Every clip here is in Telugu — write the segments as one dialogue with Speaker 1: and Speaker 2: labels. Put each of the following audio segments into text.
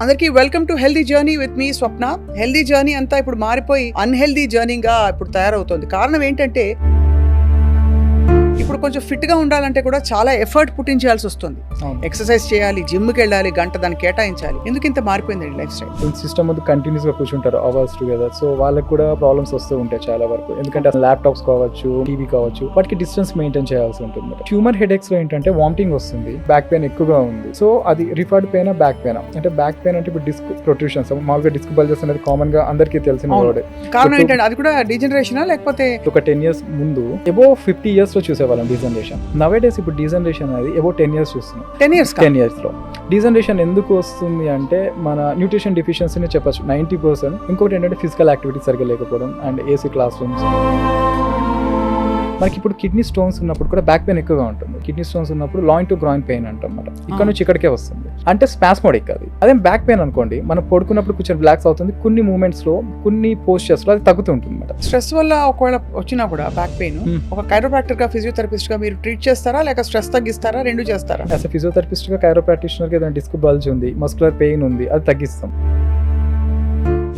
Speaker 1: అందరికీ welcome to healthy journey with me Swapna. Healthy journey అంతా ఇప్పుడు మారిపోయి అన్హెల్దీ జర్నీగా ఇప్పుడు తయారవుతోంది. కారణం ఏంటంటే ఇప్పుడు కొంచెం ఫిట్ గా ఉండాలంటే కూడా చాలా ఎఫర్ట్ పుట్టించాల్సి వస్తుంది. ఎక్సర్సైజ్ చేయాలి, జిమ్ కి వెళ్ళాలి, గంట దాన్ని కేటాయించాలి. ఎందుకు ఇంత మారిపోయిందండి లైఫ్ స్టైల్?
Speaker 2: సిస్టమ్ ముందు కంటిన్యూస్ గా కూర్చుంటారు అవర్స్ టుగెదర్. సో వాళ్ళకి కూడా ప్రాబ్లమ్స్ వస్తూ ఉంటాయి చాలా వరకు. ఎందుకంటే ల్యాప్టాప్స్ కావచ్చు, టీవీ కావచ్చు, వాటికి డిస్టెన్స్ మెయింటైన్ చేయాల్సి ఉంటుంది. ట్యూమర్ హెడేక్స్ లో ఏంటంటే వామిటింగ్ వస్తుంది, బ్యాక్ పెయిన్ ఎక్కువగా ఉంది. సో అది రిఫర్డ్ పెయిన్, బ్యాక్ పెయిన్. అంటే బ్యాక్ పెయిన్ అంటే ఇప్పుడు డిస్క్ ప్రొట్రూషన్స్, మామూలుగా డిస్క్ బల్జెస్ అనేది కామన్ గా అందరికీ తెలిసిన వర్డ్.
Speaker 1: కారణం ఏంటంటే అది కూడా డీజనరేషన్ లేకపోతే
Speaker 2: ఒక 10 years ముందు అబౌవ్ 50 years లో చూసేవాళ్ళం డీజనరేషన్. నవేడేస్ ఇప్పుడు డీజనరేషన్ అనేది అబౌవ్ 10 years చూస్తున్నాం. 10 years లో డీజనరేషన్ ఎందుకు వస్తుంది అంటే మన న్యూట్రిషన్ డెఫిషియన్సీని చెప్పచ్చు 90%. ఇంకొకటి ఏంటంటే ఫిజికల్ యాక్టివిటీ సరిగ్గా లేకపోవడం అండ్ ఏసీ క్లాస్ రూమ్స్. మనకి ఇప్పుడు కిడ్నీ స్టోన్స్ ఉన్నప్పుడు కూడా బ్యాక్ పెయిన్ ఎక్కువగా ఉంటుంది. కిడ్నీ స్టోన్స్ ఉన్నప్పుడు లాయిన్ టు గ్రాయిన్ పెయిన్ అంటాం అన్నమాట. ఇక్కడ నుంచి ఇక్కడికే వస్తుంది, అంటే స్పాస్మోడిక్. అది అదే బ్యాక్ పెయిన్ అనుకోండి, మనం పడుకున్నప్పుడు కొంచెం రిలాక్స్ అవుతుంది, కొన్ని మూమెంట్స్ లో కొన్ని పోస్చర్స్ లో అది తగ్గుతూ ఉంటుంది అన్నమాట.
Speaker 1: స్ట్రెస్ వల్ల ఒకవేళ వచ్చినా కూడా బ్యాక్ పెయిన్ ఒక కైరోప్రాక్టర్ గా, ఫిజియోథెరపిస్ట్ గా మీరు ట్రీట్ చేస్తారా లేక స్ట్రెస్ తగ్గిస్తారా, రెండు చేస్తారా?
Speaker 2: యాజ్ ఎ ఫిజియోథెరపిస్ట్ గా, కైరోప్రాక్టిషనర్ గా ఏదైనా డిస్క్ బల్జ్ ఉంది, మస్కులర్ పెయిన్ ఉంది, అది తగ్గిస్తాం.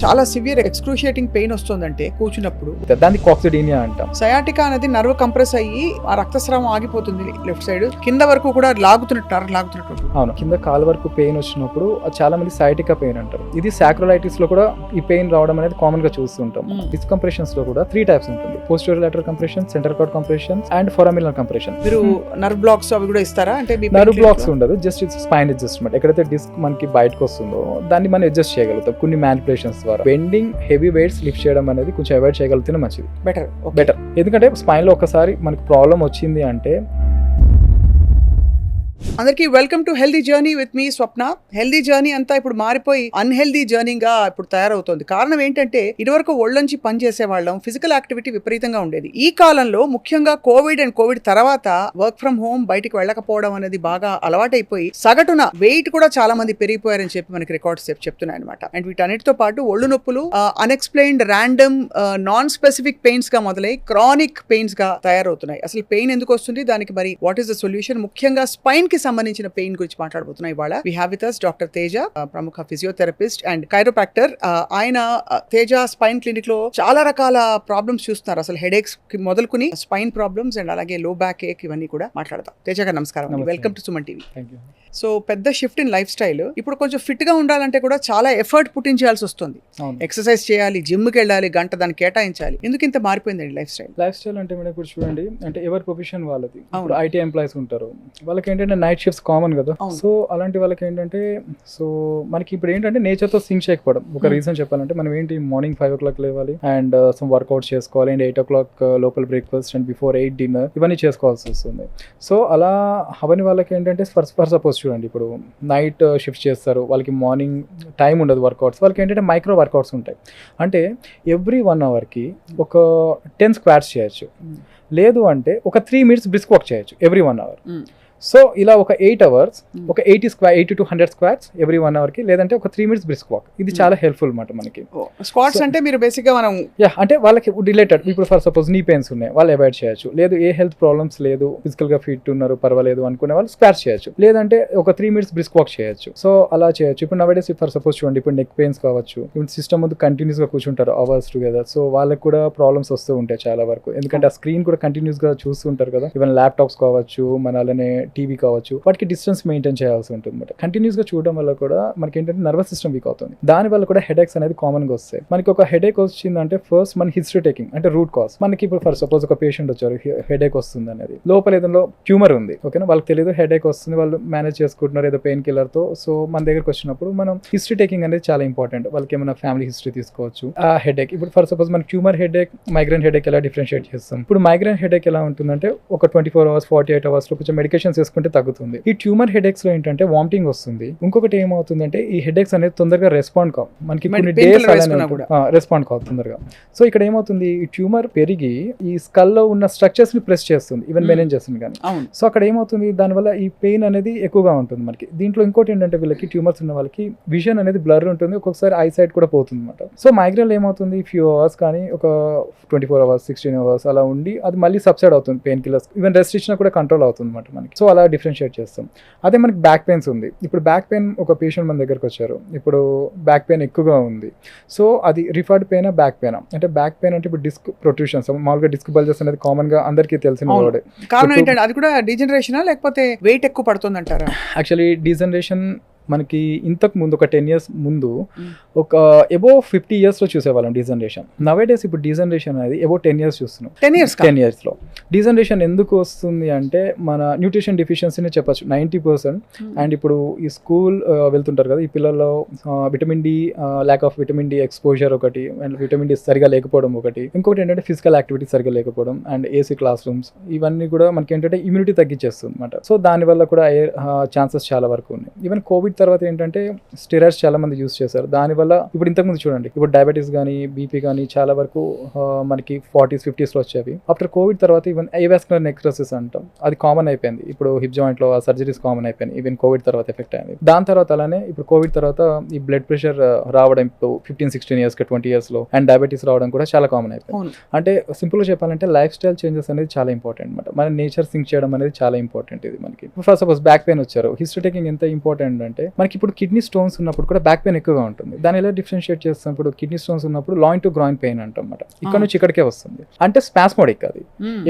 Speaker 1: చాలా సివియర్ ఎక్స్క్రూషియేటింగ్ పెయిన్ వస్తుందంటే కూర్చున్నప్పుడు,
Speaker 2: దాన్ని కాక్సిడీనియా అంటాం.
Speaker 1: సయాటికా అనేది నర్వ్ కంప్రెస్ అయ్యి ఆ రక్తస్రావం ఆగిపోతుంది లెఫ్ట్ సైడ్, కింద వరకు కూడా లాగుతున్నట్టు.
Speaker 2: అవును, కింద కాలు వరకు పెయిన్ వచ్చినప్పుడు చాలా మంది సయాటికా పెయిన్ అంటారు. ఇది సాక్రోలైటిస్ లో కూడా ఈ పెయిన్ రావడం అనేది కామన్ గా చూస్తుంటాం. డిస్క్ కంప్రెషన్స్ లో కూడా 3 types ఉంటుంది: posterior lateral compression, centre cord compression and foraminal compression.
Speaker 1: మీరు నర్వ్ బ్లాక్స్ అవి కూడా ఇస్తారా? అంటే
Speaker 2: నర్వ్ బ్లాక్స్ ఉండదు, జస్ట్ స్పైన్ అడ్జస్ట్మెంట్. ఎక్కడైతే డిస్క్ మనకి బయటకు వస్తుందో దాన్ని మనం అడ్జస్ట్ చేయగలుగుతాం కొన్ని మ్యానిపులేషన్స్ ద్వారా. బెండింగ్, హెవీ వెయిట్స్ లిఫ్ట్ చేయడం అనేది కొంచెం అవాయిడ్ చేయగలిగితే మంచిది, బెటర్. ఎందుకంటే స్పైన్ లో ఒకసారి మనకి ప్రాబ్లం వచ్చింది అంటే.
Speaker 1: అందరికీ welcome to healthy journey with me Swapna. Healthy journey అంతా ఇప్పుడు మారిపోయి అన్హెల్దీ జర్నీగా ఇప్పుడు తయారవుతోంది. కారణం ఏంటంటే ఇదివరకు ఒళ్ళొంచి పని చేసే వాళ్ళం, ఫిజికల్ యాక్టివిటీ విపరీతంగా ఉండేది. ఈ కాలంలో ముఖ్యంగా కోవిడ్ తర్వాత వర్క్ ఫ్రమ్ హోమ్, బయటికి వెళ్ళకపోవడం అనేది బాగా అలవాటైపోయి సగటున వెయిట్ కూడా చాలా మంది పెరిగిపోయారని చెప్పి మనకి రికార్డ్స్ చెప్తున్నాయి అనమాట. అండ్ వీటన్నిటితో పాటు ఒళ్ళు నొప్పులు unexplained, random, non specific pains గా మొదలై క్రానిక్ పెయిన్స్ గా తయారవుతున్నాయి. అసలు పెయిన్ ఎందుకు వస్తుంది, దానికి మరి వాట్ ఈస్ ద సొల్యూషన్? ముఖ్యంగా స్పైన్ కి సంబంధించిన పెయిన్ గురించి మాట్లాడబోతున్నాయి ఇవాళ. We have with us doctor Teja, ప్రముఖ ఫిజియోథెరపిస్ట్ అండ్ కైరోప్రాక్టర్. ఆయన తేజ స్పైన్ క్లినిక్ లో చాలా రకాల ప్రాబ్లమ్స్ చూస్తున్నారు. అసలు హెడేక్స్ కి మొదలుకుని స్పైన్ ప్రాబ్లమ్స్ అండ్ అలాగే లో బ్యాక్ ఏక్, ఇవన్నీ కూడా మాట్లాడతాం. తేజ గారు నమస్కారం, welcome to Suman TV. So పెద్ద షిఫ్ట్ ఇన్ లైఫ్ స్టైల్. ఇప్పుడు కొంచెం ఫిట్ గా ఉండాలంటే కూడా చాలా ఎఫర్ట్ పుట్టించాల్సి వస్తుంది. ఎక్సర్సైజ్ చేయాలి, జిమ్ కి వెళ్ళాలి, గంట దాన్ని కేటాయించాలి. ఎందుకు ఇంత మారిపోయిందండి లైఫ్ స్టైల్?
Speaker 2: లైఫ్ స్టైల్ అంటే మనం ఇప్పుడు చూడండి, అంటే ఎవరి ప్రొఫెషన్ వాళ్ళది. ఇప్పుడు ఐటీ ఎంప్లాయీస్ ఉంటారు, వాళ్ళకి ఏంటంటే నైట్ షిఫ్ట్స్ కామన్ కదా. సో అలాంటి వాళ్ళకి ఏంటంటే, సో మనకి ఇప్పుడు ఏంటంటే నేచర్ తో సింక్ చేయకపోవడం. ఒక రీజన్ చెప్పాలంటే మనం ఏంటి, మార్నింగ్ 5 o'clock లేవాలి అండ్ సమ్ వర్కౌట్ చేసుకోవాలి అండ్ 8 o'clock లోపల బ్రేక్ఫాస్ట్ అండ్ బిఫోర్ 8 డిన్నర్, ఇవన్నీ చేసుకోవాల్సి వస్తుంది. సో అలా అవని వాళ్ళకి ఏంటంటే ఫర్ సపోజ్ చూడండి, ఇప్పుడు నైట్ షిఫ్ట్ చేస్తారు, వాళ్ళకి మార్నింగ్ టైం ఉండదు వర్కౌట్స్. వాళ్ళకి ఏంటంటే మైక్రో వర్కౌట్స్ ఉంటాయి. అంటే ఎవ్రీ 1 hour కి ఒక 10 squats చేయొచ్చు, లేదు అంటే ఒక 3 minutes బ్రిస్క్ వాక్ చేయొచ్చు ఎవ్రీ 1 hour. సో ఇలా ఒక 8 hours ఒక 80 to 100 squats ఎవ్రీ 1 hour కి, లేదంటే ఒక 3 minutes బ్రిస్క్ వాక్. ఇది చాలా హెల్ప్ఫుల్ అన్నమాట మనకి.
Speaker 1: స్క్వాట్స్ అంటే మీరు బేసిక్ గా మనం
Speaker 2: అంటే వాళ్ళకి రిలేటెడ్, ఇప్పుడు ఫర్ సపోజ్ నీ పెయిన్స్ ఉన్నాయి, వాళ్ళు అవాయిడ్ చేయొచ్చు. లేదు ఏ హెల్త్ ప్రాబ్లమ్స్ లేదు, ఫిజికల్ గా ఫిట్ ఉన్నారు, పర్వాలేదు అనుకునే వాళ్ళు స్క్వాట్స్ చేయొచ్చు, లేదంటే ఒక 3 minutes బ్రిస్క్ వాక్ చేయొచ్చు. సో అలా చేయొచ్చు. ఇప్పుడు నవేడేస్ ఫర్ సపోజ్ చూడండి, ఇప్పుడు నెక్ పెయిన్స్ కావచ్చు, ఇప్పుడు సిస్టమ్ ముందు కంటిన్యూస్ గా కూర్చుంటారు అవర్స్ టుగెదర్. సో వాళ్ళకి కూడా ప్రాబ్లమ్స్ వస్తూ ఉంటాయి చాలా వరకు. ఎందుకంటే ఆ స్క్రీన్ కూడా కంటిన్యూస్ గా చూస్తుంటారు కదా. ఈవెన్ ల్యాప్టాప్స్ కావచ్చు, మన అలానే టీవీ కావచ్చు, వాటికి డిస్టెన్స్ మెయింటైన్ చేయాల్సి ఉంటుంది అనమాట. కంటిన్యూస్ గా చూడడం వల్ల కూడా మనకి ఏంటంటే నర్వస్ సిస్టమ్ వీక్ అవుతుంది. దాని వల్ల కూడా హెడేక్స్ అనేది కామన్ గా వస్తాయి. మనకి ఒక హెడేక్ వచ్చిందంటే ఫస్ట్ మన హిస్టరీ టేకింగ్, అంటే రూట్ కాజ్. మనకి ఇప్పుడు ఫర్ సపోజ్ ఒక పేషెంట్ వచ్చారు, హెడేక్ వస్తుంది అనేది, లోపల ఏదో ట్యూమర్ ఉంది, ఓకేనా, వాళ్ళకి తెలియదు హెడేక్ వస్తుంది, వాళ్ళు మేనేజ్ చేసుకుంటున్నారు ఏదో పెయిన్ కిల్లర్ తో. సో మన దగ్గరకు వచ్చినప్పుడు మనం హిస్టరీ టేకింగ్ అనేది చాలా ఇంపార్టెంట్. వాళ్ళకి ఏమైనా ఫ్యామిలీ హిస్టరీ తీసుకోవచ్చు. ఆ హెడేక్ ఇప్పుడు ఫర్ సపోజ్ మన ట్యూమర్ హెడేక్, మైగ్రేన్ హెడేక్ ఎలా డిఫరెన్షియేట్ చేస్తాం. ఇప్పుడు మైగ్రేన్ హెడేక్ ఎలా ఉంటుందంటే ఒక 24 hours 48 hours లో కొంచెం మెడికేషన్స్ వేసుకుంటే తగ్గుతుంది. ఈ ట్యూమర్ హెడేక్స్ లో ఏంటంటే వామిటింగ్ వస్తుంది. ఇంకొకటి ఏమవుతుందంటే ఈ హెడేక్స్ అనేది తొందరగా రెస్పాండ్ కావు, మనకి కొన్ని డేస్ రెస్పాండ్ కావు తొందరగా. సో ఇక్కడ ఏమవుతుంది, ఈ ట్యూమర్ పెరిగి ఈ స్కల్ లో ఉన్న స్ట్రక్చర్స్ ని ప్రెస్ చేస్తుంది, ఈవెన్ మెనేజ్ చేస్తుంది కానీ. సో అక్కడ ఏమవుతుంది, దానివల్ల ఈ పెయిన్ అనేది ఎక్కువగా ఉంటుంది మనకి. దీంట్లో ఇంకోటి ఏంటంటే వీళ్ళకి ట్యూమర్స్ ఉన్న వాళ్ళకి విజన్ అనేది బ్లర్ ఉంటుంది, ఒక్కొక్కసారి ఐ సైట్ కూడా పోతుంది అనమాట. సో మైగ్రేన్ ఏమవుతుంది, ఫ్యూ అవర్స్ కానీ ఒక 24 hours 16 hours అలా ఉండి అది మళ్ళీ సబ్సైడ్ అవుతుంది పెయిన్ కిల్లర్స్. ఈవెన్ రెస్ట్ ఇచ్చినా కూడా కంట్రోల్ అవుతుంది అనమాట మనకి. సో అలా డిఫరెన్షియేట్ చేస్తాం. అదే మనకి బ్యాక్ పెయిన్స్ ఉంది. ఇప్పుడు బ్యాక్ పెయిన్ ఒక పేషెంట్ మన దగ్గరకు వచ్చారు, ఇప్పుడు బ్యాక్ పెయిన్ ఎక్కువగా ఉంది. సో అది రిఫర్డ్ పెయిన్ బ్యాక్ పెయిన్ అంటే, బ్యాక్ పెయిన్ అంటే ఇప్పుడు డిస్క్ ప్రొట్రూషన్స్, మామూలుగా డిస్క్ బల్జెస్ అనేది కామన్ గా అందరికీ తెలిసిన వర్డ్.
Speaker 1: కారణం ఏంటంటే అది కూడా డీజనరేషనా లేకపోతే వెయిట్ ఎక్కువ పడుతుంది అంటారా?
Speaker 2: యాక్చువల్లీ డీజనరేషన్ మనకి ఇంతకు ముందు ఒక 10 years ముందు ఒక అబోవ్ 50 years లో చూసేవాళ్ళం డీజనరేషన్. నవేడేస్ ఇప్పుడు డీజనరేషన్ అనేది అబోవ్ 10 years చూస్తున్నాం.
Speaker 1: 10 years
Speaker 2: లో డీజనరేషన్ ఎందుకు వస్తుంది అంటే మన న్యూట్రిషన్ డిఫిషియన్సీని చెప్పచ్చు 90%. అండ్ ఇప్పుడు ఈ స్కూల్ వెళ్తుంటారు కదా, ఈ పిల్లల్లో vitamin D, lack of vitamin D exposure ఒకటి, అండ్ విటమిన్ డి సరిగా లేకపోవడం ఒకటి, ఇంకొకటి ఏంటంటే ఫిజికల్ యాక్టివిటీ సరిగా లేకపోవడం, అండ్ ఏసీ క్లాస్ రూమ్స్, ఇవన్నీ కూడా మనకి ఏంటంటే ఇమ్యూనిటీ తగ్గించేస్తుంది అనమాట. సో దానివల్ల కూడా ఛాన్సెస్ చాలా వరకు ఉన్నాయి. ఈవెన్ కోవిడ్ తర్వాత ఏంటంటే స్టెరాయిడ్స్ చాలా మంది యూస్ చేశారు. దానివల్ల ఇప్పుడు ఇంతకుముందు చూడండి, ఇప్పుడు డయాబెటీస్ కానీ బీపీ కానీ చాలా వరకు మనకి 40s 50s లో వచ్చేవి. ఆఫ్టర్ కోవిడ్ తర్వాత ఈవెన్ ఏవాస్కులర్ నెక్రోసిస్ అంటాం, అది కామన్ అయిపోయింది. ఇప్పుడు హిప్ జాయింట్ లో సర్జరీస్ కామన్ అయిపోయింది, ఈవెన్ కోవిడ్ తర్వాత ఎఫెక్ట్ అయింది. దాని తర్వాత అలానే ఇప్పుడు కోవిడ్ తర్వాత ఈ బ్లడ్ ప్రెషర్ రావడం ఇప్పుడు 15-16 years 20 years లో, అండ్ డయాబెటీస్ రావడం కూడా చాలా కామన్ అయిపోయింది. అంటే సింపుల్ గా చెప్పాలంటే లైఫ్ స్టైల్ చేంజెస్ అనేది చాలా ఇంపార్టెంట్ అనమాట. మన నేచర్ సింక్ చేయడం అనేది చాలా ఇంపార్టెంట్. ఇది మనకి ఫస్ట్ సపోజ్ బ్యాక్ పెయిన్ వచ్చారు, హిస్టరీ టేకింగ్ ఎంత ఇంపార్టెంట్ అంటే మనకి ఇప్పుడు కిడ్నీ స్టోన్స్ ఉన్నప్పుడు కూడా బ్యాక్ పెయిన్ ఎక్కువగా ఉంటుంది. దాని ఎలా డిఫరెన్షియేట్ చేస్తాం, ఇప్పుడు కిడ్నీ స్టోన్స్ ఉన్నప్పుడు లాయిన్ టు గ్రాయిన్ పెయిన్ అంటాం అన్నమాట. ఇక్కడ నుంచి ఇక్కడికే వస్తుంది, అంటే స్పాస్మోడిక్ అది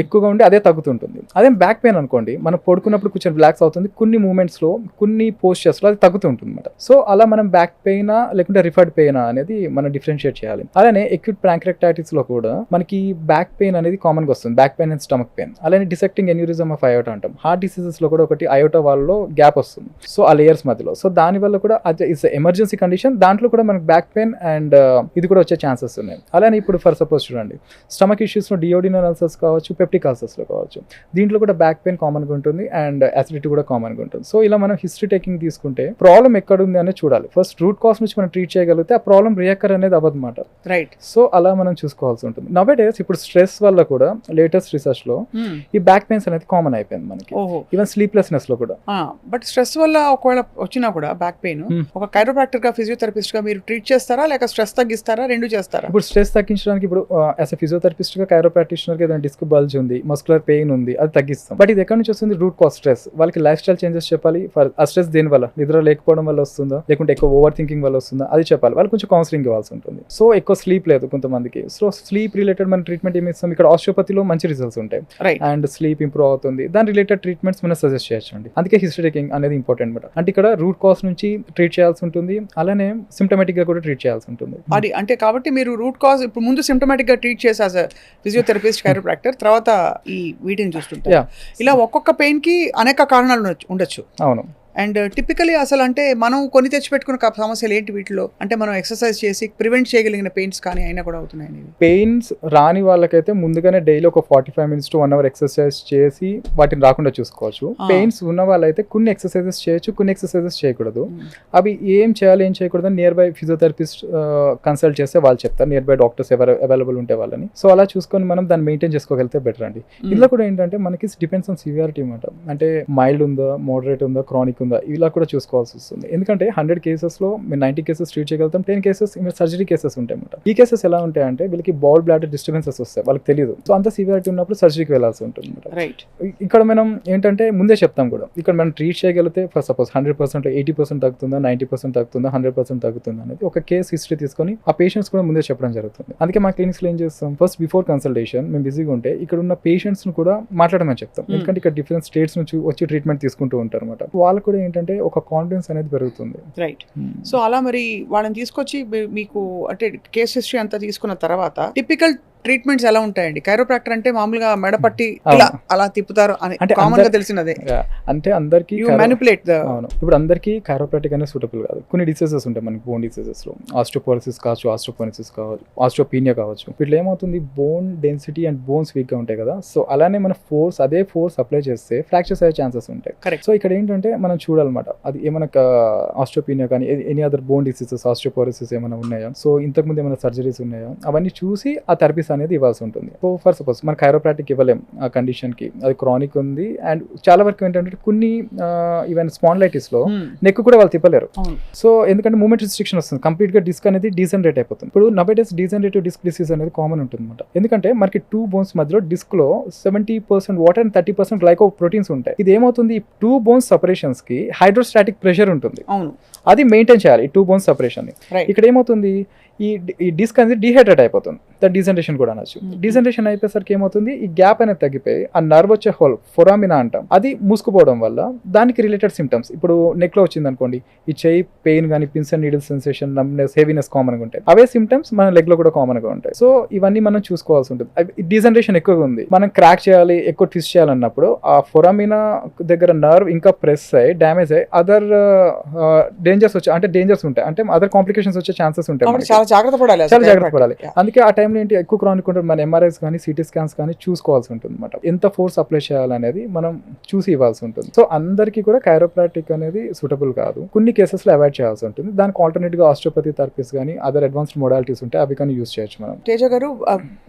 Speaker 2: ఎక్కువగా ఉండి అదే తగ్గుతుంటుంది. అదే బ్యాక్ పెయిన్ అనుకోండి, మనం పడుకున్నప్పుడు కొంచెం రిలాక్స్ అవుతుంది, కొన్ని మూమెంట్స్ లో కొన్ని పోస్చర్స్ లో అది తగ్గుతుంటుంది అనమాట. సో అలా మనం బ్యాక్ పెయినా లేకుంటే రిఫర్డ్ పెయినా అనేది మనం డిఫరెన్షియేట్ చేయాలి. అలానే అక్యూట్ ప్యాంక్రెక్టైటిస్ లో కూడా మనకి బ్యాక్ పెయిన్ అనేది కామన్ గా వస్తుంది, back pain and stomach pain. అలానే డిసెక్టింగ్ ఎన్యూరిజం ఆఫ్ అయోటా అంటాం. హార్ట్ డిసీజెస్ లో కూడా ఒకటి అయోటా వాళ్ళలో గ్యాప్ వస్తుంది, సో ఆ లేయర్స్ మధ్యలో. సో దాని వల్ల కూడా అది ఇట్స్ ఎమర్జెన్సీ కండిషన్, దాంట్లో కూడా మనకి బ్యాక్ పెయిన్ అండ్ ఇది కూడా వచ్చే ఛాన్సెస్ ఉన్నాయి. అలానే ఇప్పుడు ఫర్ సపోజ్ చూడండి, స్టమక్ ఇష్యూస్ లో డియోడినల్ అల్సర్స్ కావచ్చు, పెప్టిక్ అల్సర్స్ లో కావచ్చు, దీంట్లో కూడా బ్యాక్ పెయిన్ కామన్ గా ఉంటుంది అండ్ అసిడిటీ కూడా కామన్ గా ఉంటుంది. సో ఇలా మనం హిస్టరీ టేకింగ్ తీసుకుంటే ప్రాబ్లం ఎక్కడ ఉంది అనేది చూడాలి. ఫస్ట్ రూట్ కాజ్ నుంచి మనం ట్రీట్ చేయగలిగితే ఆ ప్రాబ్లం రియాకర్ అనేది అవ్వదన్నమాట.
Speaker 1: రైట్.
Speaker 2: సో అలా మనం చూసుకోవాల్సి ఉంటుంది. నవేడేస్ ఇప్పుడు స్ట్రెస్ వల్ల కూడా లేటెస్ట్ రీసెర్చ్ లో ఈ బ్యాక్ పెయిన్స్ అనేది కామన్ అయిపోయింది మనకి, ఈవెన్ స్లీప్లెస్నెస్ లో కూడా.
Speaker 1: బట్ స్ట్రెస్ వల్ల ఒకవేళ వచ్చినా కూడా బ్యాక్ పెయిన్ ఒక కైరోప్రాక్టర్ గా ఫిజియోథెరపిస్ట్ గా మీరు ట్రీట్ చేస్తారా, లేక స్ట్రెస్ తగ్గిస్తారా, రెండు చేస్తారా?
Speaker 2: ఇప్పుడు స్ట్రెస్ తగ్గించడానికి ఇప్పుడు యాజ్ ఎ ఫిజియోథెరపిస్ట్ గా కైరోప్రాక్టిషనర్ కి ఏదైనా డిస్క్ బల్జ్ ఉంది, మస్కులర్ పెయిన్ ఉంది, అది తగ్గిస్తాం. బట్ ఇది ఎక్కడి నుంచి వస్తుంది? Root cause stress. వాళ్ళకి లైఫ్ స్టైల్ చేంజెస్ చెప్పాలి. ఆ స్ట్రెస్ దేని వల్ల, నిద్ర లేకపోవడం వల్ల వస్తుందా, లేకుంటే ఎక్కువ ఓవర్ థింకింగ్ వల్ల వస్తుందా, అది చెప్పాలి. వాళ్ళు కొంచెం కౌన్సిలింగ్ ఇవ్వాల్సి ఉంటుంది. సో ఎక్కువ స్లీప్ లేదు కొంతమందికి, సో స్లీప్ రిలేటెడ్ మన ట్రీట్మెంట్ ఏమి ఇస్తాం, ఇక్కడ ఆస్టియోపతిలో మంచి రిజల్ట్స్ ఉంటాయి అండ్ స్లీప్ ఇంప్రూవ్ అవుతుంది. దాని రిలేటెడ్ ట్రీట్మెంట్స్ మనం సజెస్ట్ చేయొచ్చు అండి. అందుకే హిస్టరీ టేకింగ్ అనేది ఇంపార్టెంట్ అనమాట. అంటే ఇక్కడ రూట్ కాజ్ నుంచి ట్రీట్ చేయాల్సి ఉంటుంది, అలానే సిమ్టమాటిక్ గా కూడా ట్రీట్ చేయాల్సి ఉంటుంది.
Speaker 1: అది అంటే కాబట్టి మీరు రూట్ కాజ్ ఇప్పుడు ముందు సిమ్టమాటిక్ గా ట్రీట్ చేసి యాజ్ ఫిజియోథెరపిస్ట్ కైరోప్రాక్టర్, తర్వాత ఈ వీటిని చూస్తుంటారు. ఇలా ఒక్కొక్క పెయిన్ కి అనేక కారణాలు ఉండొచ్చు.
Speaker 2: అవును.
Speaker 1: అండ్ టిపికలీ అసలు అంటే మనం కొని తెచ్చిపెట్టుకున్న సమస్యలు ఏంటి వీటిలో? అంటే మనం ఎక్సర్సైజ్ చేసి ప్రివెంట్ చేయగలిగిన పెయిన్స్ కానీ అయినా కూడా అవుతున్నాయి.
Speaker 2: పెయిన్స్ రాని వాళ్ళకైతే ముందుగానే డైలీ ఒక 45 minutes to 1 hour ఎక్సర్సైజ్ చేసి వాటిని రాకుండా చూసుకోవచ్చు. పెయిన్స్ ఉన్న వాళ్ళైతే కొన్ని ఎక్సర్సైజెస్ చేయొచ్చు, కొన్ని ఎక్సర్సైజెస్ చేయకూడదు. అవి ఏం చేయాలి ఏం చేయకూడదు నియర్ బై ఫిజియోథెరపిస్ట్ కన్సల్ట్ చేస్తే వాళ్ళు చెప్తారు, నియర్ బై డాక్టర్స్ ఎవరు అవైలబుల్ ఉంటే వాళ్ళని. సో అలా చూసుకొని మనం దాన్ని మెయింటైన్ చేసుకోగలిగితే బెటర్ అండి. ఇందులో కూడా ఏంటంటే మనకి డిపెండ్స్ ఆన్ సివియారిటీ అనమాట. అంటే మైల్డ్ ఉందా, మోడరేట్ ఉందా, క్రానిక్ ఉందా, ఇలా కూడా చూసుకోవాల్సి వస్తుంది. ఎందుకంటే 100 cases లో మీరు 90 cases ట్రీట్ చేయగలుగుతాం, 10 cases సర్జరీ కేసెస్ ఉంటాయి అన్నమాట. ఈ కేసెస్ ఎలా ఉంటాయంటే వీళ్ళకి బాల్ బ్లాడర్ డిస్టర్బెన్సెస్ వస్తాయి, వాళ్ళకి తెలియదు. సో అంత సివియారిటీ ఉన్నప్పుడు సర్జరీకి వెళ్ళాల్సి ఉంటుంది అనమాట. ఇక్కడ మనం ఏంటంటే ముందే చెప్తాం కూడా, ఇక్కడ మనం ట్రీట్ చేయగలిగితే ఫర్ సపోజ్ 100% 80% తగ్గుతుందా, 90% తగ్గుతుందా, 100% తగ్గుతుందా అనేది ఒక కేస్ హిస్టరీ తీసుకొని ఆ పేషెంట్స్ కూడా ముందే చెప్పడం జరుగుతుంది. అందుకే మా క్లినిక్స్ లో ఏం చేస్తాం, ఫస్ట్ బిఫోర్ కన్సల్టేషన్ మేము బిజీగా ఉంటే ఇక్కడ ఉన్న పేషెంట్స్ ను కూడా మాట్లాడమని చెప్తాం. ఎందుకంటే ఇక్కడ డిఫరెంట్ స్టేట్స్ నుంచి వచ్చి ట్రీట్మెంట్ తీసుకుంటూ ఉంటారు అనమాట. వాళ్ళు కూడా ఏంటంటే ఒక కాన్ఫిడెన్స్ అనేది పెరుగుతుంది.
Speaker 1: రైట్. సో అలా మరి వాళ్ళని తీసుకొచ్చి మీకు అంటే కేస్ హిస్టరీ అంతా తీసుకున్న తర్వాత టిపికల్ ట్రీట్మెంట్స్ ఎలా ఉంటాయండి? కైరోప్రాక్టర్ అంటే మామూలుగా మెడపట్టి అలా తిప్పుతారు అని కామన్ గా తెలిసినదే.
Speaker 2: అంటే అందరికి
Speaker 1: మ్యానిపులేట్.
Speaker 2: అవును, ఇప్పుడు అందరికి కైరోప్రాక్టిక్ అనేది సూటబుల్ కాదు. కొన్ని డిసీజెస్ ఉంటాయి మనకి, బోన్ డిసీజెస్ లో ఆస్టియోపోరోసిస్ కావచ్చు, ఆస్టియోపోనిసిస్ కావచ్చు, ఆస్టియోపీనియా కావచ్చు. ఇట్లా ఏమవుతుంది, bone density and bones week గా ఉంటాయి కదా. సో అలానే మన అదే ఫోర్స్ అప్లై చేస్తే ఫ్రాక్చర్స్ అయ్యే ఛాన్సెస్ ఉంటాయి. సో ఇక్కడ ఏంటంటే మనం చూడాలన్నమాట, అది ఏమైనా ఆస్టియోపీనియా కానీ any other bone diseases, osteoporosis ఏమైనా ఉన్నాయా, సో ఇంతకుముందు ఏమైనా సర్జరీస్ ఉన్నాయా, అవన్నీ చూసి ఆ థెరపీ అనేది ఇవ్వాల్సి ఉంటుంది. సో ఫర్ సపోజ్ మన కైరోప్రాక్టిక్ ఇవ్వలేం ఆ కండిషన్ కి, అది క్రానిక్ ఉంది. అండ్ చాలా వరకు ఏంటంటే కొన్ని ఈవెన్ స్పాండిలైటిస్ లో నెక్ కూడా వాళ్ళు తిప్పలేరు. సో ఎందుకంటే మూమెంట్ రిస్ట్రిక్షన్ వస్తుంది, కంప్లీట్ గా డిస్క్ అనేది డీజనరేట్ అయిపోతుంది. ఇప్పుడు నవేడేస్ డీజనరేటివ్ డిస్క్ డిసీజ్ అనేది కామన్ ఉంటుంది అనమాట. ఎందుకంటే మనకి 2 బోన్స్ మధ్యలో డిస్క్ లో 70% వాటర్ అండ్ 30% గ్లైకో ప్రోటీన్స్ ఉంటాయి. ఇది ఏమవుతుంది, 2 బోన్స్ సెపరేషన్స్ కి హైడ్రోస్టాటిక్ ప్రెషర్ ఉంటుంది, అది మెయింటైన్ చేయాలి 2 బోన్స్ సెపరేషన్ ని. ఇక్కడ ఏమవుతుంది, ఈ డిస్క్ అనేది డిహైడ్రేట్ అయిపోతుంది, డీజనరేషన్ కూడా అనొచ్చు. డీజనరేషన్ అయిపోయేసరికి ఏమవుతుంది, ఈ గ్యాప్ అనేది తగ్గిపోయి ఆ నర్వ్ వచ్చే హోల్ ఫొరామినా అంటాం, అది మూసుకుపోవడం వల్ల దానికి రిలేటెడ్ సిమ్టమ్స్, ఇప్పుడు నెక్ లో వచ్చింది అనుకోండి, ఈ చెయ్యి పెయిన్ కానీ, pins and needle sensation, numbness, heaviness common గా ఉంటాయి. అవే సిమ్టమ్స్ మన లెగ్ లో కూడా కామన్ గా ఉంటాయి. సో ఇవన్నీ మనం చూసుకోవాల్సి ఉంటుంది. డీజనరేషన్ ఎక్కువగా ఉంది, మనం క్రాక్ చేయాలి, ఎక్కువ ట్విస్ట్ చేయాలన్నప్పుడు ఆ ఫొరామినా దగ్గర నర్వ్ ఇంకా ప్రెస్ అయ్యి డ్యామేజ్ అయ్యి అదర్ డేంజర్స్ వచ్చే, అంటే డేంజర్స్ ఉంటాయి, అంటే అదర్ కాంప్లికేషన్స్ వచ్చే ఛాన్సెస్ ఉంటాయి. చాలా జాగ్రత్త పడాలి. అందుకే ఆ టైంలో ఏంటి, ఎక్కువ క్రానిక్ ఉంటుంది, మన ఎంఆర్ఐస్ కానీ సిటీ స్కాన్స్ కానీ చూసుకోవాల్సి ఉంటుంది అనమాట. ఎంత ఫోర్స్ అప్లై చేయాలనేది మనం చూసి ఇవ్వాల్సి ఉంటుంది. సో అందరికీ కూడా కైరోప్రాక్టిక్ అనేది సూటబుల్ కాదు, కొన్ని కేసెస్ లో అవాయిడ్ చేయాల్సి ఉంటుంది. దానికి ఆల్టర్నేట్ గా ఆస్టియోపతి థెరపీస్ కానీ అదర్ అడ్వాన్స్డ్ మోడాలిటీస్ ఉంటాయి, అవి కానీ యూస్ చేయొచ్చు మనం.
Speaker 1: తేజ గారు,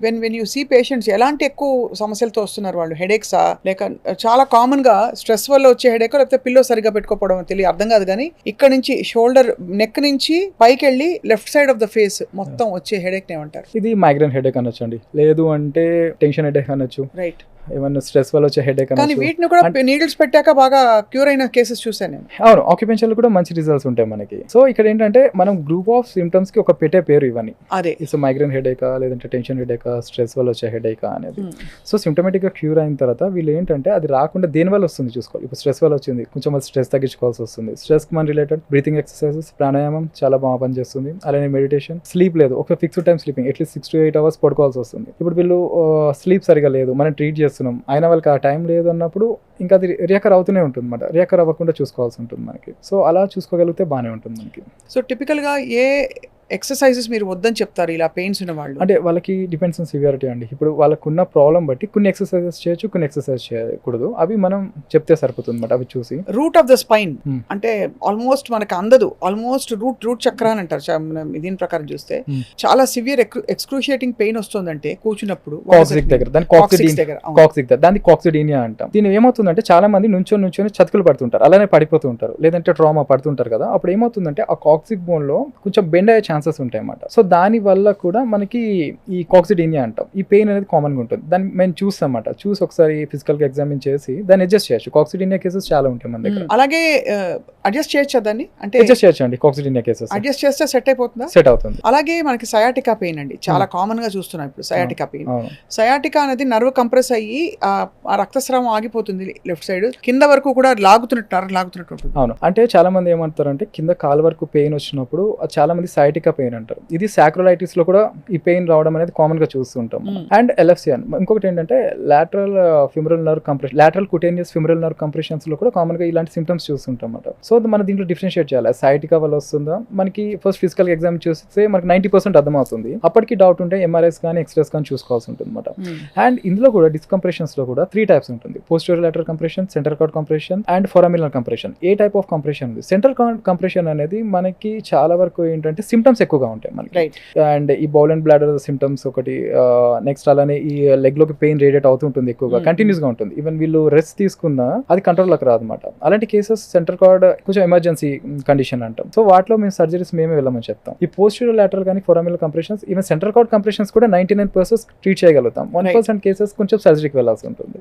Speaker 1: వెన్ యూ సీ పేషెంట్స్ ఎలాంటి ఎక్కువ సమస్యలతో వస్తున్నారు వాళ్ళు? హెడేక్సా, లేక చాలా కామన్ గా స్ట్రెస్ వల్ల వచ్చే హెడేక్, లేకపోతే పిల్లో సరిగ్గా పెట్టుకోవడం తెలియ అర్థం కాదు, కానీ ఇక్కడ నుంచి షోల్డర్ నెక్ నుంచి పైకి వెళ్ళి left side of the face మొత్తం వచ్చే హెడేక్ ఏమంటారు?
Speaker 2: ఇది మైగ్రేన్ హెడేక్ అనొచ్చు అండి, లేదు అంటే టెన్షన్ హెడేక్ అనొచ్చు, రైట్, ఏమన్నా స్ట్రెస్ వల్ల వచ్చే హెడేక్.
Speaker 1: కానీ వీటిని కూడా నీడిల్స్ పెట్టాక బాగా క్యూర్ అయిన కేసెస్ చూసాను నేను.
Speaker 2: అవును, ఆక్యుపెన్షన్లో కూడా మంచి రిజల్ట్స్ ఉంటాయి మనకి. సో ఇక్కడ ఏంటంటే మనం గ్రూప్ ఆఫ్ సిమ్టమ్స్ కి ఒక పెట్టే పేరు ఇవన్నీ, అదే సో మైగ్రేన్ హెడేకా, లేదంటే టెన్షన్ హెడేకా, స్ట్రెస్ వల్ల వచ్చే హెడేకా అనేది. సో సిమ్టమేటిక్ గా క్యూర్ అయిన తర్వాత వీళ్ళు ఏంటంటే అది రాకుండా దేని వల్ల వస్తుంది చూసుకోవాలి. ఇప్పుడు స్ట్రెస్ వల్ల వచ్చింది, కొంచెం స్ట్రెస్ తగ్గించుకోవాల్సి వస్తుంది. స్ట్రెస్ కి మన రిలేటెడ్ బ్రీతింగ్ ఎక్సర్సైజెస్, ప్రాణాయామం చాలా బాగా పనిచేస్తుంది. అలానే మెడిటేషన్, స్లీప్ లేదు, ఒక fixed time sleeping, at least 6 to 8 hours పడుకోవాల్సి వస్తుంది. ఇప్పుడు వీళ్ళు స్లీప్ సరిగా లేదు, మనం ట్రీట్ చేస్తున్నాం, అయినా వాళ్ళకి ఆ టైం లేదు అన్నప్పుడు ఇంకా అది రియాకర్ అవుతూనే ఉంటుంది అనమాట. రియాకర్ అవ్వకుండా చూసుకోవాల్సి ఉంటుంది మనకి. సో అలా చూసుకోగలిగితే బాగానే ఉంటుంది మనకి.
Speaker 1: సో టిపికల్ గా ఏ ఎక్సర్సైజెస్ మీరు వద్దని చెప్తారు ఇలా పెయిన్స్ ఉన్న వాళ్ళు?
Speaker 2: అంటే వాళ్ళకి డిపెండ్స్ ఆన్ సివియారిటీ అండి. ఇప్పుడు వాళ్ళకున్న ప్రాబ్లం బట్టి కొన్ని ఎక్సర్సైజెస్ చేయొచ్చు, కొన్ని ఎక్సర్సైజ్ చేయకూడదు, అవి మనం చెప్తే సరిపోతుంది అనమాట. అవి చూసి
Speaker 1: రూట్ ఆఫ్ ద స్పైన్ అంటే ఆల్మోస్ట్ మనకు అందదు, ఆల్మోస్ట్ రూట్ చక్ర అని అంటారు. దీని ప్రకారం చూస్తే చాలా సివియర్ ఎక్స్క్రూషియేటింగ్ పెయిన్ వస్తుందంటే కూర్చున్నప్పుడు
Speaker 2: కాక్సిక్ దగ్గర, దాన్ని కాక్సిడీనియా అంటాం. దీని ఏమవుతుందంటే చాలా మంది నుంచొని చతుకులు పడుతుంటారు, అలానే పడిపోతూ ఉంటారు, లేదంటే ట్రామా పడుతుంటారు కదా. అప్పుడు ఏమవుతుందంటే ఆ కాక్సిక్ బోన్ లో కొంచెం బెండ్ అయ్యే ఛాన్సెస్ ఉంటాయి అన్నమాట. సో దాని వల్ల కూడా మనకి ఈ కాక్సిడీనియా అంటాం, ఈ పెయిన్ అనేది కామన్ గా ఉంటుంది. దాన్ని మేము చూస్తాం అన్నమాట, చూసి ఒకసారి ఫిజికల్ గా ఎగ్జామిన్ చేసి దాన్ని అడ్జస్ట్ చేయొచ్చు. కాక్సిడీనియా కేసెస్ చాలా ఉంటాయి మన దగ్గర.
Speaker 1: అలాగే అడ్జస్ట్ చేయొచ్చు, దాన్ని అంటే
Speaker 2: అడ్జస్ట్ చేయొచ్చు అండి. కాక్సిడీనియా కేసెస్
Speaker 1: అడ్జస్ట్ చేస్తే సెట్ అయిపోతుందా?
Speaker 2: సెట్ అవుతుంది.
Speaker 1: అలాగే మనకి సయాటికా పెయిన్ అండి, చాలా కామన్ గా చూస్తున్నాం ఇప్పుడు సయాటికా పెయిన్. సయాటికా అనేది నర్వ్ కంప్రెస్ అయ్యి ఆ రక్తస్రావం ఆగిపోతుంది లెఫ్ట్ సైడ్, కింద వరకు కూడా లాగుతున్నట్టు ఉంటుంది.
Speaker 2: అవును, అంటే చాలా మంది ఏమంటారంటే కింద కాలు వరకు పెయిన్ వచ్చినప్పుడు చాలా మంది సయాటికా పెయిన్ అంటారు. ఇది సాక్రోలైటిస్ లో కూడా ఈ పెయిన్ రావడం అనేది కామన్ గా చూస్తుంటాం. అండ్ ఎల్ఎఫ్సిఎన్, ఇంకొకటి ఏంటంటే lateral femoral nerve compression, lateral cutaneous femoral nerve కంప్రెషన్స్ లో కూడా కామన్ గా ఇలాంటి సిమ్టమ్స్ చూస్తుంటాం అన్నమాట. సో మనం దీంట్లో డిఫరెన్షియేట్ చేయాలి, సయాటికా వల్ల వస్తుందా, మనకి ఫస్ట్ ఫిజికల్ ఎగ్జామ్ చూస్తే మనకి 90% అర్థమవుతుంది. అప్పటికి డౌట్ ఉంటే ఎంఆర్ఐస్ కానీ ఎక్స్రేస్ కానీ చూసుకోవాల్సి ఉంటుంది అనమాట. అండ్ ఇందులో కూడా డిస్కంప్రెషన్స్ లో కూడా 3 types ఉంటుంది: posterior lateral compression, central cord compression and foraminal compression. ఏ టైప్ ఆఫ్ కంప్రెషన్ ఉంది? సెంట్రల్ కార్డ్ కంప్రెషన్ అనేది మనకి చాలా వరకు ఏంటంటే సిమ్టమ్స్ ఎక్కువగా ఉంటాయి మనకి. అండ్ ఈ బౌల్ అండ్ బ్లాడర్ సిమ్టమ్స్ ఒకటి, నెక్స్ట్ అలానే ఈ లెగ్ లోకి పెయిన్ రేడియేట్ అవుతుంటుంది, ఎక్కువగా కంటిన్యూస్ గా ఉంటుంది. ఈవెన్ వీళ్ళు రెస్ట్ తీసుకున్నా అది కంట్రోల్ లోకి రాదు అనమాట. అలాంటి కేసెస్ సెంట్రల్ కార్డ్ కొంచెం ఎమర్జెన్సీ కండిషన్ అంటాం. సో వాటిలో మేము సర్జరీస్ మేమే వెళ్ళమని చెప్తాం. ఈ పోస్టీరియర్ లాటరల్ కానీ foraminal compressions, even central cord compressions కూడా 99% ట్రీట్ చేయగలుగుతాం. 1% కేసెస్ కొంచెం సర్జరీకి వెళ్ళాల్సి ఉంటుంది.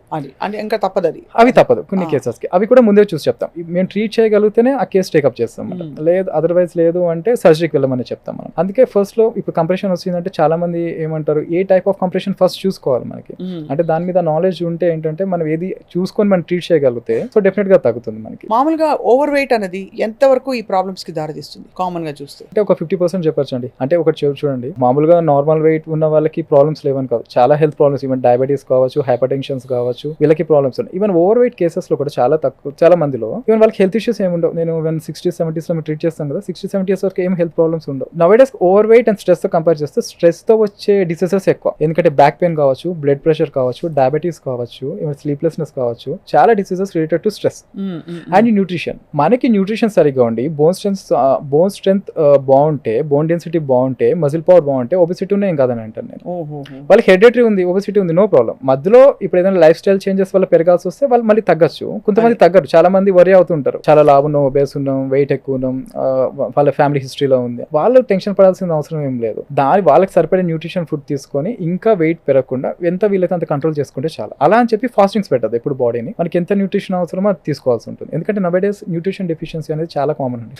Speaker 1: ఇంకా తప్పదు, అవి
Speaker 2: తప్పదు కొన్ని కేసెస్ కి. అవి కూడా ముందే చూసి చెప్తాం. మేము ట్రీట్ చేయగలిగితేనే ఆ కేసు టేకప్ చేస్తాం, లేదు అదర్వైజ్ లేదు అంటే సర్జరీకి వెళ్ళమని చెప్తాం మనం. అందుకే ఫస్ట్ లో ఇప్పుడు కంప్రెషన్ వచ్చిందంటే చాలా మంది ఏమంటారు, ఏ టైప్ ఆఫ్ కంప్రెషన్ ఫస్ట్ చూసుకోవాలి మనకి. అంటే దాని మీద నాలెడ్జ్ ఉంటే ఏంటంటే మనం ఏది చూసుకొని మనం ట్రీట్ చేయగలిగితే సో డెఫినెట్ గా తగ్గుతుంది మనకి.
Speaker 1: మామూలుగా ఓవర్ వెయిట్ అనేది ఎంత వరకు ఈ ప్రాబ్లమ్స్ కి దారితీస్తుంది కామన్ గా చూస్తే?
Speaker 2: అంటే ఒక 50% చెప్పొచ్చు అండి. అంటే ఒకటి చూడండి, మామూలుగా నార్మల్ వెయిట్ ఉన్న వాళ్ళకి ప్రాబ్లమ్స్ లేవని కాదు, చాలా హెల్త్ ప్రాబ్లమ్స్, ఈవెన్ డయాబెటీస్ కావచ్చు, హైపర్ టెన్షన్స్ కావచ్చు, వీళ్ళకి ప్రాబ్లమ్స్ ఉన్నాయి. ఈవెన్ ఓవర్ వెయిట్ కేసెస్ లో కూడా చాలా తక్కువ, చాలా మందిలో ఈవెన్ వాళ్ళకి హెల్త్ ఇష్యూస్ ఏమి ఉండవు. నేను 60-70s లో ట్రీట్ చేస్తాం కదా, 60-70 years వరకు ఏం హెల్త్ ప్రాబ్లమ్స్ ఉండవు. Nowadays over weight and stress తో కంపేర్ చేస్తే స్ట్రెస్ తో వచ్చే డిసీజెస్ ఎక్కువ, ఎందుకంటే బ్యాక్ పెయిన్ కావచ్చు, బ్లడ్ ప్రెషర్ కావచ్చు, డయాబెటీస్ కావచ్చు, స్లీప్లెస్నెస్ కావచ్చు, చాలా diseases related to stress. And nutrition, మనకి న్యూట్రిషన్ సరిగ్గా ఉండి బోన్ స్ట్రెంత్ బాగుంటే, బోన్ డెన్సిటీ బాగుంటే, మజిల్ పవర్ బాగుంటే ఒబెసిటీ ఉన్నాయి కాదని అంటాను నేను. వాళ్ళకి హెరిడిటరీ ఉంది, ఒబెసిటీ ఉంది, నో ప్రాబ్లం. మధ్యలో ఇప్పుడు ఏదైనా లైఫ్ స్టైల్ చేంజెస్ వల్ల పెరగాల్సి వస్తే వాళ్ళు మళ్ళీ తగ్గచ్చు, కొంతమంది తగ్గరు. చాలా మంది వరి అవుతుంటారు, చాలా లావు ఉన్నాం, ఒబేస్ ఉన్నాం, వెయిట్ ఎక్కువ ఉన్నాం, వాళ్ళ ఫ్యామిలీ హిస్టరీలో ఉంది, వాళ్ళు టెన్షన్ పడాల్సిన అవసరం ఏం లేదు. వాళ్ళకి సరిపడే న్యూట్రిషన్ ఫుడ్ తీసుకొని ఇంకా వెయిట్ పెరగకుండా ఎంత వీలైతే అంత కంట్రోల్ చేసుకుంటే చాలా. అలా అని చెప్పి ఫాస్టింగ్స్ పెట్టదు ఎప్పుడు బాడీని, మనకి ఎంత న్యూట్రిషన్ అవసరమో అది తీసుకోవాల్సి ఉంటుంది. ఎందుకంటే నవేడేస్ న్యూట్రిషన్ డెఫిషియన్సీ అనేది చాలా కామన్ అండి.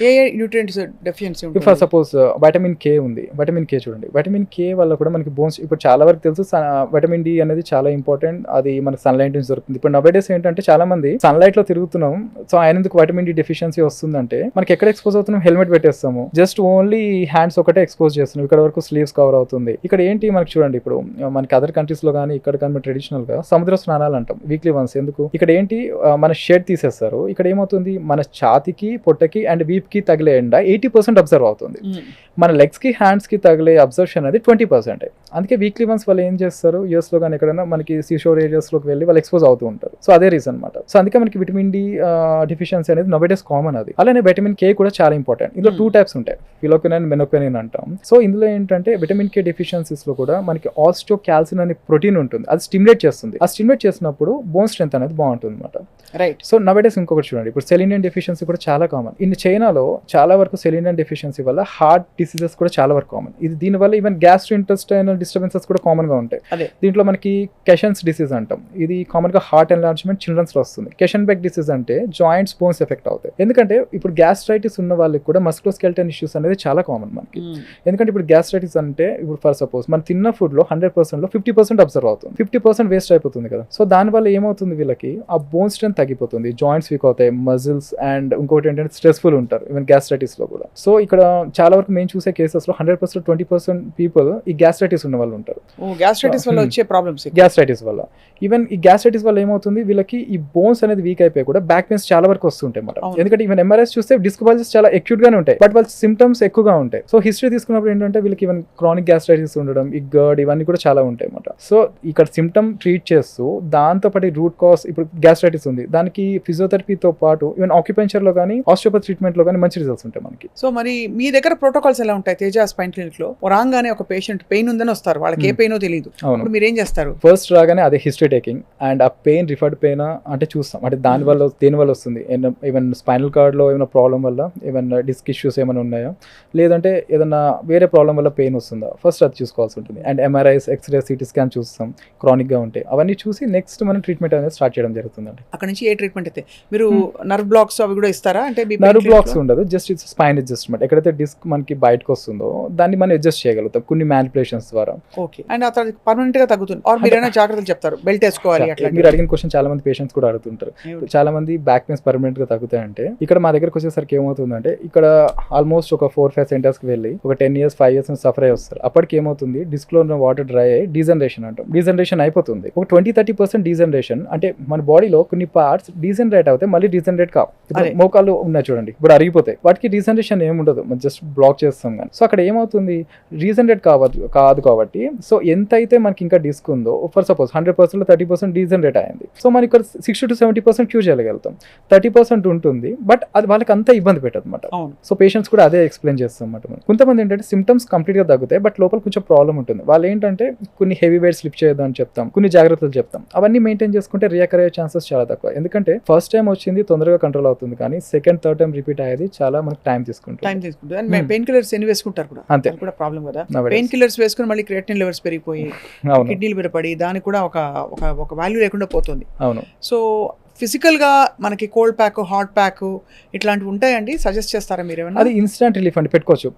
Speaker 2: ఫర్ సపోజ్ వైటమిన్ కే ఉంది, వైటమిన్ కే చూడండి, వైటమిన్ కే వల్ల కూడా మనకి బోన్స్, ఇప్పుడు చాలా వరకు తెలుసు వైటమిన్ డి అనేది చాలా ఇంపార్టెంట్, అది మనకి సన్లైట్ నుంచి దొరుకుతుంది. ఇప్పుడు నవేడేస్ ఏంటంటే చాలా మంది సన్లైట్ లో తిరుగుతున్నాం, సో ఆయన ఎందుకు వైటమిన్ డి డెఫిషియన్సీ వస్తుందంటే మనకి ఎక్కడ ఎక్స్పోజ్ అవుతున్నాం, హెల్మెట్ పెట్టేస్తాము, జస్ట్ ఓన్లీ హ్యాండ్స్ ఒకటే ఎక్స్పోజ్ చేస్తున్నాం, ఇక్కడ వరకు స్లీవ్స్ కవర్ అవుతుంది. ఇక్కడ ఏంటి మనకి చూడండి, ఇప్పుడు మనకి అదర్ కంట్రీస్ లో కానీ ఇక్కడ కానీ ట్రెడిషనల్ గా సముద్ర స్నానాలు అంటాం వీక్లీ వన్స్. ఎందుకు, ఇక్కడ ఏంటి మన షేడ్ తీసేస్తారు, ఇక్కడ ఏమవుతుంది మన ఛాతికి, పొట్టకి అండ్ వీప్ కి తగిలే ఎండ 80% అబ్జర్వ్ అవుతుంది, మన లెగ్స్ కి హ్యాండ్స్ కి తగిలే అబ్జర్షన్ అనేది 20%. అందుకే వీక్లీ వన్స్ వాళ్ళు ఏం చేస్తారు, యూఎస్ లో కానీ ఎక్కడైనా మనకి సీషోర్ ఏరియాస్ లోకి వెళ్ళి వాళ్ళు ఎక్స్పోజ్ అవుతూ ఉంటారు. సో అదే రీజన్ అనమాట. సో అందుకే మనకి విటమిన్ డి డెఫిషియన్సీ అనేది నవేడేస్ కామన్. అది అలానే విటమిన్ కే కూడా చాలా ఇంపార్టెంట్. ఇందులో 2 టైప్స్ ఉంటాయి, ఫిలోక్వినైన్, మెనోక్వినైన్ అంటాం. సో ఇందులో ఏంటంటే విటమిన్ కే డెఫిషియన్సీస్ లో కూడా మనకి ఆస్టియోకాల్సిన్ అనే ప్రోటీన్ ఉంటుంది, అది స్టిమ్యులేట్ చేస్తుంది. ఆ స్టిమ్యులేట్ చేసినప్పుడు బోన్ స్ట్రెంత్ అనేది బాగుంటుంది అనమాట. రైట్. సో నవేడేస్ ఇంకొకటి చూడండి, ఇప్పుడు సెలీనియం డెఫిషియన్సీ కూడా చాలా కామన్. ఇన్ చైనాలో చాలా వరకు సెలీనియం డెఫిషియన్సీ వల్ల హార్ట్ డిసీజెస్ కూడా చాలా వరకు కామన్. ఇది దీనివల్ల ఈవెన్ గ్యాస్ట్రో ఇంటెస్టైనల్ డిస్టర్బెన్సెస్ కూడా కామన్ గా ఉంటాయి. దీంట్లో మనకి కెషన్స్ డిసీజ్ అంటాం, ఇది కామన్ గా హార్ట్ ఎన్లార్జ్మెంట్ చిల్డ్రన్స్ లో వస్తుంది. కెషన్ బెక్ డిసీజ్ అంటే జాయింట్స్, బోన్స్ ఎఫెక్ట్ అవుతాయి. ఎందుకంటే ఇప్పుడు గ్యాస్ట్రైటిస్ ఉన్న వాళ్ళకి కూడా మస్కులోస్కెలిటల్ ఇష్యూస్ అనేది చాలా కామన్ మనకి. ఎందుకంటే ఇప్పుడు గ్యాస్ట్రైటిస్ అంటే ఇప్పుడు ఫర్ సపోజ్ మనం తిన్న ఫుడ్ లో 100% లో 50% అబ్జర్వ్ అవుతుంది, 50% వేస్ట్ అయిపోతుంది కదా. సో దానివల్ల ఏమవుతుంది, వీళ్ళకి ఆ బోన్ స్ట్రెంత్ తగ్గిపోతుంది, జాయింట్స్ వీక్ అవుతాయి, మజిల్స్, అండ్ ఇంకోటి ఏంటంటే స్ట్రెస్ఫుల్ ఉంటారు ఈవెన్ గ్యాస్ట్రైటిస్ లో కూడా. సో ఇక్కడ చాలా వరకు మేము చూసే కేసెస్ లో 100% 20% పీపుల్ ఈ గ్యాస్ట్రైటిస్ ఉన్న వాళ్ళు ఉంటారు.
Speaker 1: గ్యాస్ట్రైటిస్ వల్ల వచ్చే ప్రాబ్లమ్స్,
Speaker 2: గ్యాస్ట్రైటిస్ వల్ల ఈవెన్ ఈ గ్యాస్ట్రైటిస్ వల్ల ఏమవుతుంది, వీళ్ళకి ఈ బోన్స్ అనేది వీక్ అయిపోయి కూడా బ్యాక్ పెయిన్స్ చాలా వరకు వస్తుంటాయి అన్నమాట. ఎందుకంటే ఈవెన్ ఎంఆర్ఐస్ చూస్తే డిస్క్ బల్జెస్ చాలా అక్యూట్ గానే ఉంటాయి, బట్ వాళ్ళ సిమ్టమ్స్ ఎక్కువగా ఉంటాయి. సో హిస్టరీ తీసుకున్నప్పుడు ఏంటంటే వీళ్ళకి ఈవెన్ క్రానిక్ గ్యాస్ట్రైటిస్ ఉండడం, ఈ గర్డ్, ఇవన్నీ కూడా చాలా ఉంటాయి అన్నమాట. సో ఇక్కడ సిమ్టమ్ ట్రీట్ చేస్తూ దాంతో పాటు రూట్ కాజ్, ఇప్పుడు గ్యాస్ట్రైటిస్ ఉంది, దానికి ఫిజియోథెరపీతో పాటు ఈవెన్ ఆక్యుపెంచర్ లో కానీ ఆస్టియోపతి ట్రీట్మెంట్ లో కానీ మంచి రిజల్ట్స్ ఉంటాయి మనకి.
Speaker 1: సో మరి మీ దగ్గర ప్రోటోకాల్స్ ఎలా ఉంటాయి తేజ స్పైన్ క్లినిక్ లో? రాగానే ఒక పేషెంట్ పెయిన్ ఉందని వస్తారు, వాళ్ళకి ఏ పెయిన్ తెలియదు, అప్పుడు మీరు ఏం చేస్తారు?
Speaker 2: ఫస్ట్ రాగానే అదే హిస్టరీ టేకింగ్, అండ్ ఆ పెయిన్ రిఫర్డ్ పెయిన్ అంటే చూస్తాం, అంటే దాని వల్ల దేని వల్ల వస్తుంది, ఈవెన్ స్పైనల్ కార్డ్ లో ఏమైనా ప్రాబ్లం వల్ల, ఈవెన్ డిస్క్ ఇష్యూస్ ఏమైనా ఉన్నాయా, లేదంటే ఏదైనా వేరే ప్రాబ్లం వల్ల పెయిన్ వస్తుందా, ఫస్ట్ అది చూసుకోవాల్సి ఉంటుంది. And MRIs, X ray, CT scan చూస్తాం, క్రానిక్ గా ఉంటాయి, అవన్నీ చూసి నెక్స్ట్ మనం ట్రీట్మెంట్ అనేది స్టార్ట్ చేయడం జరుగుతుందండి.
Speaker 1: అక్కడ నుంచి ఏ ట్రీట్మెంట్ అయితే మీరు నర్వ్ బ్లాక్స్ అవి కూడా ఇస్తారా? అంటే
Speaker 2: నర్వ్ బ్లాక్స్ ఉండదు, జస్ట్ స్పైన్ అడ్జస్ట్మెంట్, ఎక్కడైతే డిస్క్ మనకి బయటకు వస్తుందో దాన్ని మనం అడ్జస్ట్ చేయగలుగుతాం కొన్ని మ్యానిపులేషన్స్ ద్వారా.
Speaker 1: ఓకే. అండ్ అతను పర్మనెంట్ గా తగ్గుతుంది, ఆర్ మీరు ఏమైనా జాగ్రత్తలు చెప్తారు, బెల్ట్ వేసుకోవాలి అట్లా?
Speaker 2: మీరు అడిగిన క్వశ్చన్ చాలా మంది పేషెంట్స్ కూడా అడుగుతుంటారు, చాలా మంది బ్యాక్ పెయిన్స్ పర్మనెంట్ గా తగ్గుతాయంటే. ఇక్కడ మా దగ్గరకు వచ్చేసరికి ఏమవుతుందంటే, ఇక్కడ ఆల్మోస్ట్ ఒక 4-5 సెంటర్స్ కి వెళ్ళి ఒక 10 years 5 years సఫర్ అయ్యి వస్తారు. అప్పటికి ఏమవుతుంది, డిస్క్ లో ఉన్న వాటర్ డ్రై అయ్యి డీజనరేషన్ అంటాం, డీజనరేషన్ అయిపోతుంది. ఒక 20-30% డీజనరేషన్ అంటే మన బాడీలో కొన్ని పార్ట్స్ డీజనరేట్ అవుతాయి, మళ్ళీ డీజనరేట్ కావు. మోకాళ్ళు ఉన్నాయి చూడండి, ఇప్పుడు అరిగిపోతాయి, వాటికి డీజనరేషన్ ఏముండదు, మనం జస్ట్ బ్లాక్ చేస్తాం కానీ. సో అక్కడ ఏమవుతుంది, రీజనరేట్ కాదు కాబట్టి, సో ఎంత అయితే మనకి ఇంకా డిస్క్ ఉందో, ఫర్ సపోజ్ 100% లో 30% డీజనరేట్ అయింది, సో మనం ఇక్కడ 60-70% క్యూర్ చేయగలుగుతాం. 30% ఉంటుంది, బట్ అది వాళ్ళకి అంత ఇబ్బంది పెట్టదు అనమాట. సో పేషెంట్స్ కూడా అదే ఎక్స్ప్లెయిన్ చేస్తాం అన్నమాట. కొంతమంది ఏంటంటే సిమ్టమ్స్ కంప్లీట్ గా తగ్గుతాయి, బట్ లోపల కొంచెం ప్రాబ్లం ఉంటుంది. వాళ్ళు ఏంటంటే కొన్ని హెవీ వెయిట్ స్లిప్ చేయొద్దని చెప్తాం, కొన్ని జాగ్రత్తలు చెప్తాం, అవన్నీ మెయింటైన్ చేసుకుంటే రియాకర్ అయ్యే ఛాన్సెస్ చాలా తక్కువ. ఎందుకంటే ఫస్ట్ టైం వచ్చింది తొందరగా కంట్రోల్ అవుతుంది, కానీ సెకండ్, థర్డ్ టైం రిపీట్ అయ్యేది చాలా మనకి టైం తీసుకుంటుంది.
Speaker 1: పెయిన్ కిల్లర్స్ ఎన్ని వేసుకుంటారు కూడా అంతే కూడా ప్రాబ్లం కదా. పెయిన్ కిల్లర్స్ వేసుకుని మళ్ళీ క్రియాటినిన్ లెవెల్స్ పెరిగిపోయి కిడ్నీలు విరపడి దానికి కూడా ఒక వాల్యూ లేకుండా పోతుంది.
Speaker 2: అవును.
Speaker 1: సో ఫిజికల్గా మనకి కోల్డ్ ప్యాక్, హాట్ ప్యాక్ ఇట్లాంటివి ఉంటాయండి, సజెస్ట్ చేస్తారా మీరు ఏమైనా?
Speaker 2: అది ఇన్స్టెంట్ రిలీఫ్ అండి, పెట్టుకోవచ్చు.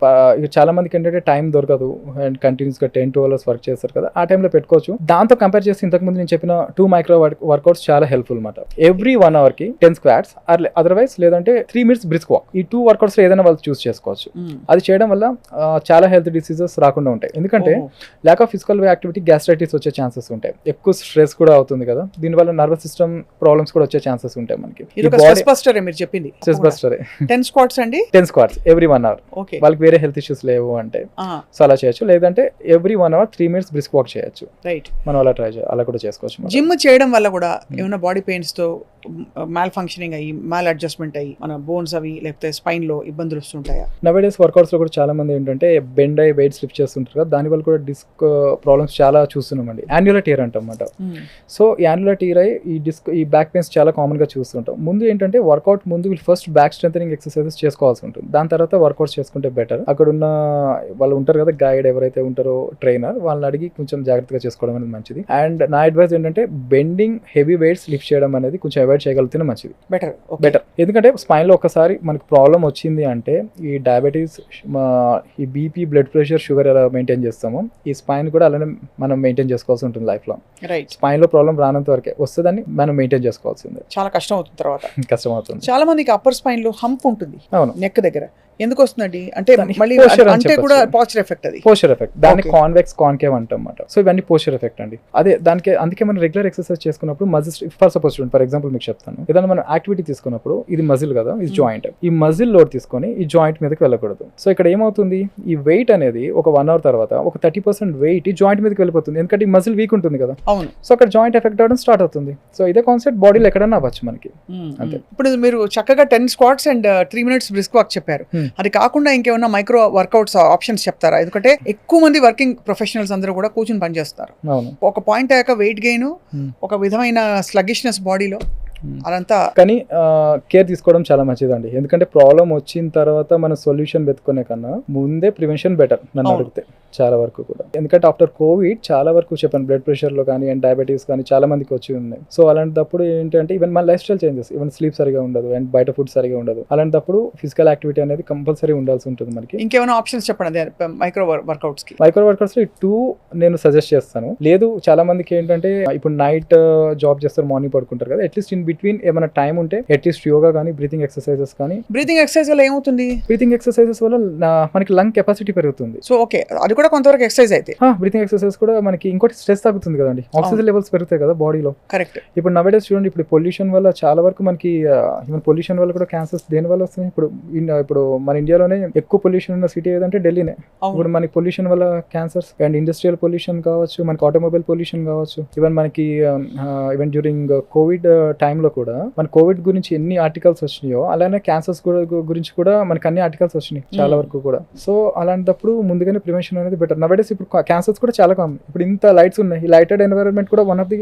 Speaker 2: చాలా మందికి ఏంటంటే టైం దొరకదు అండ్ కంటిన్యూస్గా 10-12 hours వర్క్ చేస్తారు కదా, ఆ టైంలో పెట్టుకోవచ్చు. దాంతో కంపేర్ చేసి ఇంతకుముందు నేను చెప్పిన 2 micro వర్కౌట్స్ చాలా హెల్ప్ఫుల్ అనమాట. ఎవ్రీ 1 hour కి 10 squats, అదర్వైజ్ లేదంటే 3 minutes బ్రిస్క్ వాక్, ఈ 2 workouts లో ఏదైనా వాళ్ళు చూస్ చేసుకోవచ్చు. అది చేయడం వల్ల చాలా హెల్త్ డిసీజెస్ రాకుండా ఉంటాయి. ఎందుకంటే lack of physical activity gastritis వచ్చే ఛాన్సెస్ ఉంటాయి, ఎక్కువ స్ట్రెస్ కూడా అవుతుంది కదా, దీనివల్ల నర్వస్ సిస్టమ్ ప్రాబ్లమ్స్ కూడా వచ్చే ఛాన్సెస్ ఉంటాయి మనకి.
Speaker 1: ఇది ఒక స్ట్రెస్ బస్టర్ మీరు చెప్పింది.
Speaker 2: స్ట్రెస్ బస్టర్
Speaker 1: 10 స్క్వాట్స్ అండి,
Speaker 2: 10 స్క్వాట్స్ ఎవ్రీ 1 hour.
Speaker 1: ఓకే,
Speaker 2: వాళ్ళకి వేరే హెల్త్ ఇష్యూస్ లేవు అంటే సో అలా చేయొచ్చు. లేదంటే every 1 hour 3 minutes brisk walk చేయొచ్చు.
Speaker 1: రైట్,
Speaker 2: మనం అలా అలా కూడా చేసుకోవచ్చు.
Speaker 1: జిమ్ చేయడం వల్ల కూడా ఏమైనా బాడీ పెయిన్స్ తో మాల్ ఫంక్షనింగ్ అయ్యి మాల్ అడ్జస్ట్మెంట్ అయ్యి మన బోన్స్ అవి లేకపోతే స్పైన్ లో ఇబ్బందులు వస్తుంటాయా?
Speaker 2: నవేడేస్ వర్కౌట్స్ లో కూడా చాలా మంది ఏంటంటే బెండ్ అయ్యి వెయిట్ స్లిప్ చేస్తుంటారు కదా, దాని వల్ల కూడా డిస్క్ ప్రాబ్లమ్స్ చాలా చూస్తున్నామండి. యాన్యులర్ టీర్ అంటామన్నమాట. సో యాన్యులర్ టీర్ అయ్యి ఈ బ్యాక్ పెయిన్స్ చాలా కామన్ గా చూస్తుంటాం. ముందు ఏంటంటే వర్కౌట్ ముందు వీళ్ళు ఫస్ట్ బ్యాక్ స్ట్రెంథనింగ్ ఎక్సర్సైజెస్ చేసుకోవాల్సి ఉంటుంది, దాని తర్వాత వర్కౌట్స్ చేసుకుంటే బెటర్. అక్కడ ఉన్న వాళ్ళు ఉంటారు కదా గైడ్ ఎవరైతే ఉంటారో ట్రైనర్, వాళ్ళని అడిగి కొంచెం జాగ్రత్తగా చేసుకోవడం అనేది మంచిది. అండ్ నా అడ్వైస్ ఏంటంటే బెండింగ్ హెవీ వెయిట్స్ లిఫ్ట్ చేయడం అనేది కొంచెం అవాయిడ్ చేయగలిగితే మంచిది, బెటర్. ఎందుకంటే స్పైన్ లో ఒకసారి మనకి ప్రాబ్లం వచ్చింది అంటే ఈ డయాబెటీస్, ఈ బీపీ, బ్లడ్ ప్రెషర్, షుగర్ ఎలా మెయింటైన్ చేస్తామో ఈ స్పైన్ కూడా అలానే మనం మెయింటైన్ చేసుకోవాల్సి ఉంటుంది లైఫ్ లో. స్పైన్ లో ప్రాబ్లం రానంత వరకే వస్తుందని మనం మెయింటైన్ చేసుకోవాల్సిందే,
Speaker 1: చాలా కష్టం అవుతుంది తర్వాత.
Speaker 2: కష్టం అవుతుంది.
Speaker 1: చాలా మందికి అప్పర్ స్పైన్ లో హంప్ ఉంటుంది నెక్ దగ్గర, ఎందుకు వస్తుందండి అంటే మళ్ళీ అంటే కూడా పోస్చర్ ఎఫెక్ట్, అది పోస్చర్ ఎఫెక్ట్, దాన్ని కాన్వెక్స్ కాన్కేవ్ అంటామన్నమాట. సో ఇవన్నీ పోస్చర్ ఎఫెక్ట్ అండి. అదే దానికి అందుకే మనం రెగ్యులర్ ఎక్సర్సైజ్ చేసుకున్నప్పుడు muscles, for suppose for example మీకు చెప్తాను, ఏదైనా మనం యాక్టివిటీ తీసుకున్నప్పుడు ఇది మజిల్ కదా, ఇది జాయింట్, ఈ మజిల్ లోడ్ తీసుకొని ఈ జాయింట్ మీదకి వెళ్ళకూడదు. సో ఇక్కడ ఏమవుతుంది, ఈ వెయిట్ అనేది ఒక 1 hour తర్వాత ఒక 30% వెయిట్ ఈ జాయింట్ మీదకి వెళ్ళిపోతుంది, ఎందుకంటే ఈ మజిల్ వీక్ ఉంటుంది కదా. అవును. సో అక్కడ జాయింట్ ఎఫెక్ట్ అవడం స్టార్ట్ అవుతుంది. సో ఇదే కాన్సెప్ట్ బాడీలో ఎక్కడన్నా అవ్వచ్చు మనకి. అంతే. ఇప్పుడు మీరు చక్కగా 10 squats and 3 minutes brisk walk చెప్పారు. అది కాకుండా ఇంకేమన్నా మైక్రో వర్కౌట్స్ ఆప్షన్స్ చెప్తారా? ఎందుకంటే ఎక్కువ మంది వర్కింగ్ ప్రొఫెషనల్స్ అందరూ కూడా కూర్చుని పనిచేస్తారు. ఒక పాయింట్ అయ్యాక వెయిట్ గెయిన్, ఒక విధమైన స్లగ్గిష్నెస్ బాడీలో, అదంతా. కానీ
Speaker 2: కేర్ తీసుకోవడం చాలా మంచిదండి, ఎందుకంటే ప్రాబ్లం వచ్చిన తర్వాత మన సొల్యూషన్ వెతుకునే కన్నా ముందే ప్రివెన్షన్ బెటర్ నన్ను అడిగితే చాలా వరకు కూడా. ఎందుకంటే ఆఫ్టర్ కోవిడ్ చాలా వరకు చెప్పాను బ్లడ్ ప్రెషర్ లో కానీ అండ్ డయాబెటీస్ కానీ చాలా మందికి వచ్చి ఉన్నాయి. సో అలాంటప్పుడు ఏంటంటే ఈవెన్ మన life style changes, even sleep సరిగా ఉండదు అండ్ బయట ఫుడ్ సరిగా ఉండదు. అలాంటప్పుడు ఫిజికల్ యాక్టివిటీ అనేది కంపల్సరీ ఉండాల్సి ఉంటుంది మనకి.
Speaker 1: ఇంకేమైనా ఆప్షన్స్ చెప్పండి మైక్రో వర్కౌట్స్ కి?
Speaker 2: మైక్రో వర్కౌట్స్ 2 నేను సజెస్ట్ చేస్తాను. లేదు చాలా మందికి ఏంటంటే ఇప్పుడు నైట్ జాబ్ చేస్తారు, మార్నింగ్ పడుకుంటారు కదా, అట్లీస్ట్ ఇన్ బిట్వీన్ ఏమైనా టైం ఉంటే అట్లీస్ట్ యోగా కానీ బ్రీతింగ్ ఎక్సర్సైజెస్ కానీ.
Speaker 1: బ్రీతింగ్ ఎక్సర్సైజ్ వల్ల ఏమవుతుంది?
Speaker 2: బ్రీతింగ్ ఎక్సర్సైజెస్ వల్ల మనకి లంగ్ కెపాసిటీ పెరుగుతుంది.
Speaker 1: సో ఓకే, అది కూడా కొంతవరకు ఎక్సర్సైజ్ అయితే.
Speaker 2: బ్రీతింగ్ ఎక్సర్సైజ్ కూడా మనకి ఇంకోటి స్ట్రెస్ తగ్గుతుంది కదండి, ఆక్సిజన్ లెవెల్స్ పెరుగుతాయి కదా బాడీలో.
Speaker 1: కరెక్ట్.
Speaker 2: ఇప్పుడు నవేడేస్ చూడండి, ఇప్పుడు పొల్యూషన్ వల్ల చాలా వరకు మనకి ఈవెన్ పొల్యూషన్ వల్ల కూడా క్యాన్సర్స్ దేని వల్ల వస్తున్నాయి. ఇప్పుడు మన ఇండియాలోనే ఎక్కువ పొల్యూషన్ ఉన్న సిటీ ఏదంటే ఢిల్లీనే. ఇప్పుడు మనకి పొల్యూషన్ వల్ల క్యాన్సర్స్ అండ్ ఇండస్ట్రియల్ పొల్యూషన్ కావచ్చు, మనకి ఆటోమొబైల్ పొల్యూషన్ కావచ్చు, ఈవెన్ మనకి ఈవెన్ డ్యూరింగ్ కోవిడ్ టైంలో కూడా మన కోవిడ్ గురించి ఎన్ని ఆర్టికల్స్ వచ్చినాయో అలానే క్యాన్సర్స్ గురించి కూడా మనకి అన్ని ఆర్టికల్స్ వచ్చినాయి చాలా వరకు కూడా. సో అలాంటప్పుడు ముందుగానే ప్రివెన్షన్ అనేది బెటర్. నవేడేస్ ఇప్పుడు క్యాన్సర్స్ కూడా చాలా కామన్. ఇప్పుడు ఇంత లైట్స్ ఉన్నాయి, ఈ లైటెడ్ ఎన్వైరన్మెంట్ కూడా వన్ ఆఫ్ ది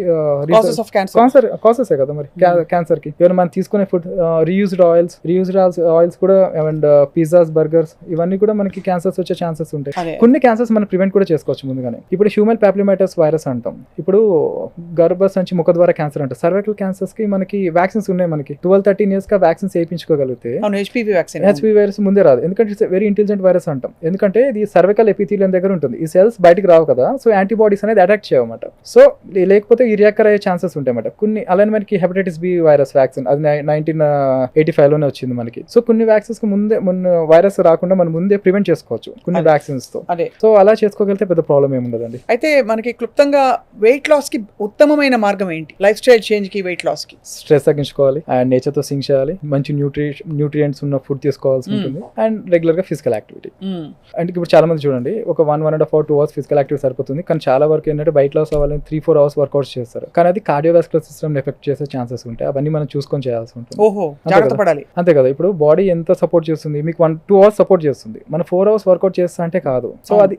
Speaker 2: కాసెస్ కదా మరి క్యాన్సర్ కి. ఈవెన్ మనం తీసుకునే ఫుడ్ రీయూజ్డ్ ఆయిల్స్ కూడా అండ్ పిజ్జాస్, బర్గర్స్ ఇవన్నీ కూడా మనకి క్యాన్సర్స్ వచ్చే ఛాన్సెస్ ఉంటాయి. కొన్ని క్యాన్సర్స్ మనం ప్రివెంట్ కూడా చేసుకోవచ్చు ముందుగానే. ఇప్పుడు హ్యూమన్ పాపిలోమైటిస్ వైరస్ అంటాం, ఇప్పుడు గర్భసంచి ముఖ ద్వారా క్యాన్సర్ అంటాం. సర్వైకల్ క్యాన్సర్స్ కి మనకి వ్యాక్సిన్స్ ఉన్నాయి, మనకి 12-13 years గా వ్యాక్సిన్స్ వేయించుకోగలిగితే. హెచ్పివి వైరస్ ముందే రాదు, ఎందుకంటే ఇట్స్ వెరీ ఇంటెలిజెంట్ వైరస్ అంటాం, ఎందుకంటే ఇది సర్వైకల్ ఎపిథీలియం దగ్గర ఉంటుంది. ఈ సెల్స్ బయటకు రావు కదా, సో యాంటీబాడీస్ అనేది అటాక్ చేయమన్నమాట. సో లేకపోతే ఈ రియాక్టర్ అయ్యే ఛాన్సెస్ ఉంటాయి అన్నమాట. కొన్ని అలానే మనకి హెపటైటిస్ బి వైరస్ వ్యాక్సిన్ అది 1985 లోనే వచ్చింది మనకి. సో కొన్ని వ్యాక్సిన్స్ కి ముందే వైరస్ రాకుండా మనం ముందే ప్రివెంట్ చేసుకోవచ్చు కొన్ని వ్యాక్సిన్స్ తో. సో అలా చేసుకోగలిగితే పెద్ద ప్రాబ్లం ఏమి ఉండదండి.
Speaker 1: అయితే మనకి క్లుప్తంగా వెయిట్ లాస్ కి ఉత్తమమైన మార్గం ఏంటి? లైఫ్ స్టైల్ చేంజ్ కి, వెయిట్ లాస్ కి?
Speaker 2: స్ట్రెస్ తగ్గించుకోవాలి అండ్ నేచర్ తో సింక్ చేయాలి, మంచి న్యూట్రియంట్స్ ఉన్న ఫుడ్ తీసుకోవాల్సి ఉంటుంది అండ్ రెగ్యులర్ గా ఫిజికల్ యాక్టివిటీ. అంటే ఇప్పుడు చాలా మంది చూడండి ఒక 1.5 or 2 hours ఫిజికల్ యాక్టివిటీ సరిపోతుంది, కానీ చాలా వరకు ఏంటంటే వెయిట్ లాస్ అవ్వాలని 3-4 hours వర్కౌట్స్ చేస్తారు, కానీ అది కార్డియోవాస్కులర్ సిస్టమ్ ఎఫెక్ట్ చేసే ఛాన్సెస్ ఉంటాయి. అవన్నీ మనం చూసుకొని చేయాల్సి ఉంటుంది. అంతే కదా, ఇప్పుడు బాడీ ఎంత సపోర్ట్ చేస్తుంది, మీకు 1-2 hours సపోర్ట్ చేస్తుంది, మన 4 hours వర్కౌట్ చేస్తా అంటే కాదు. సో అది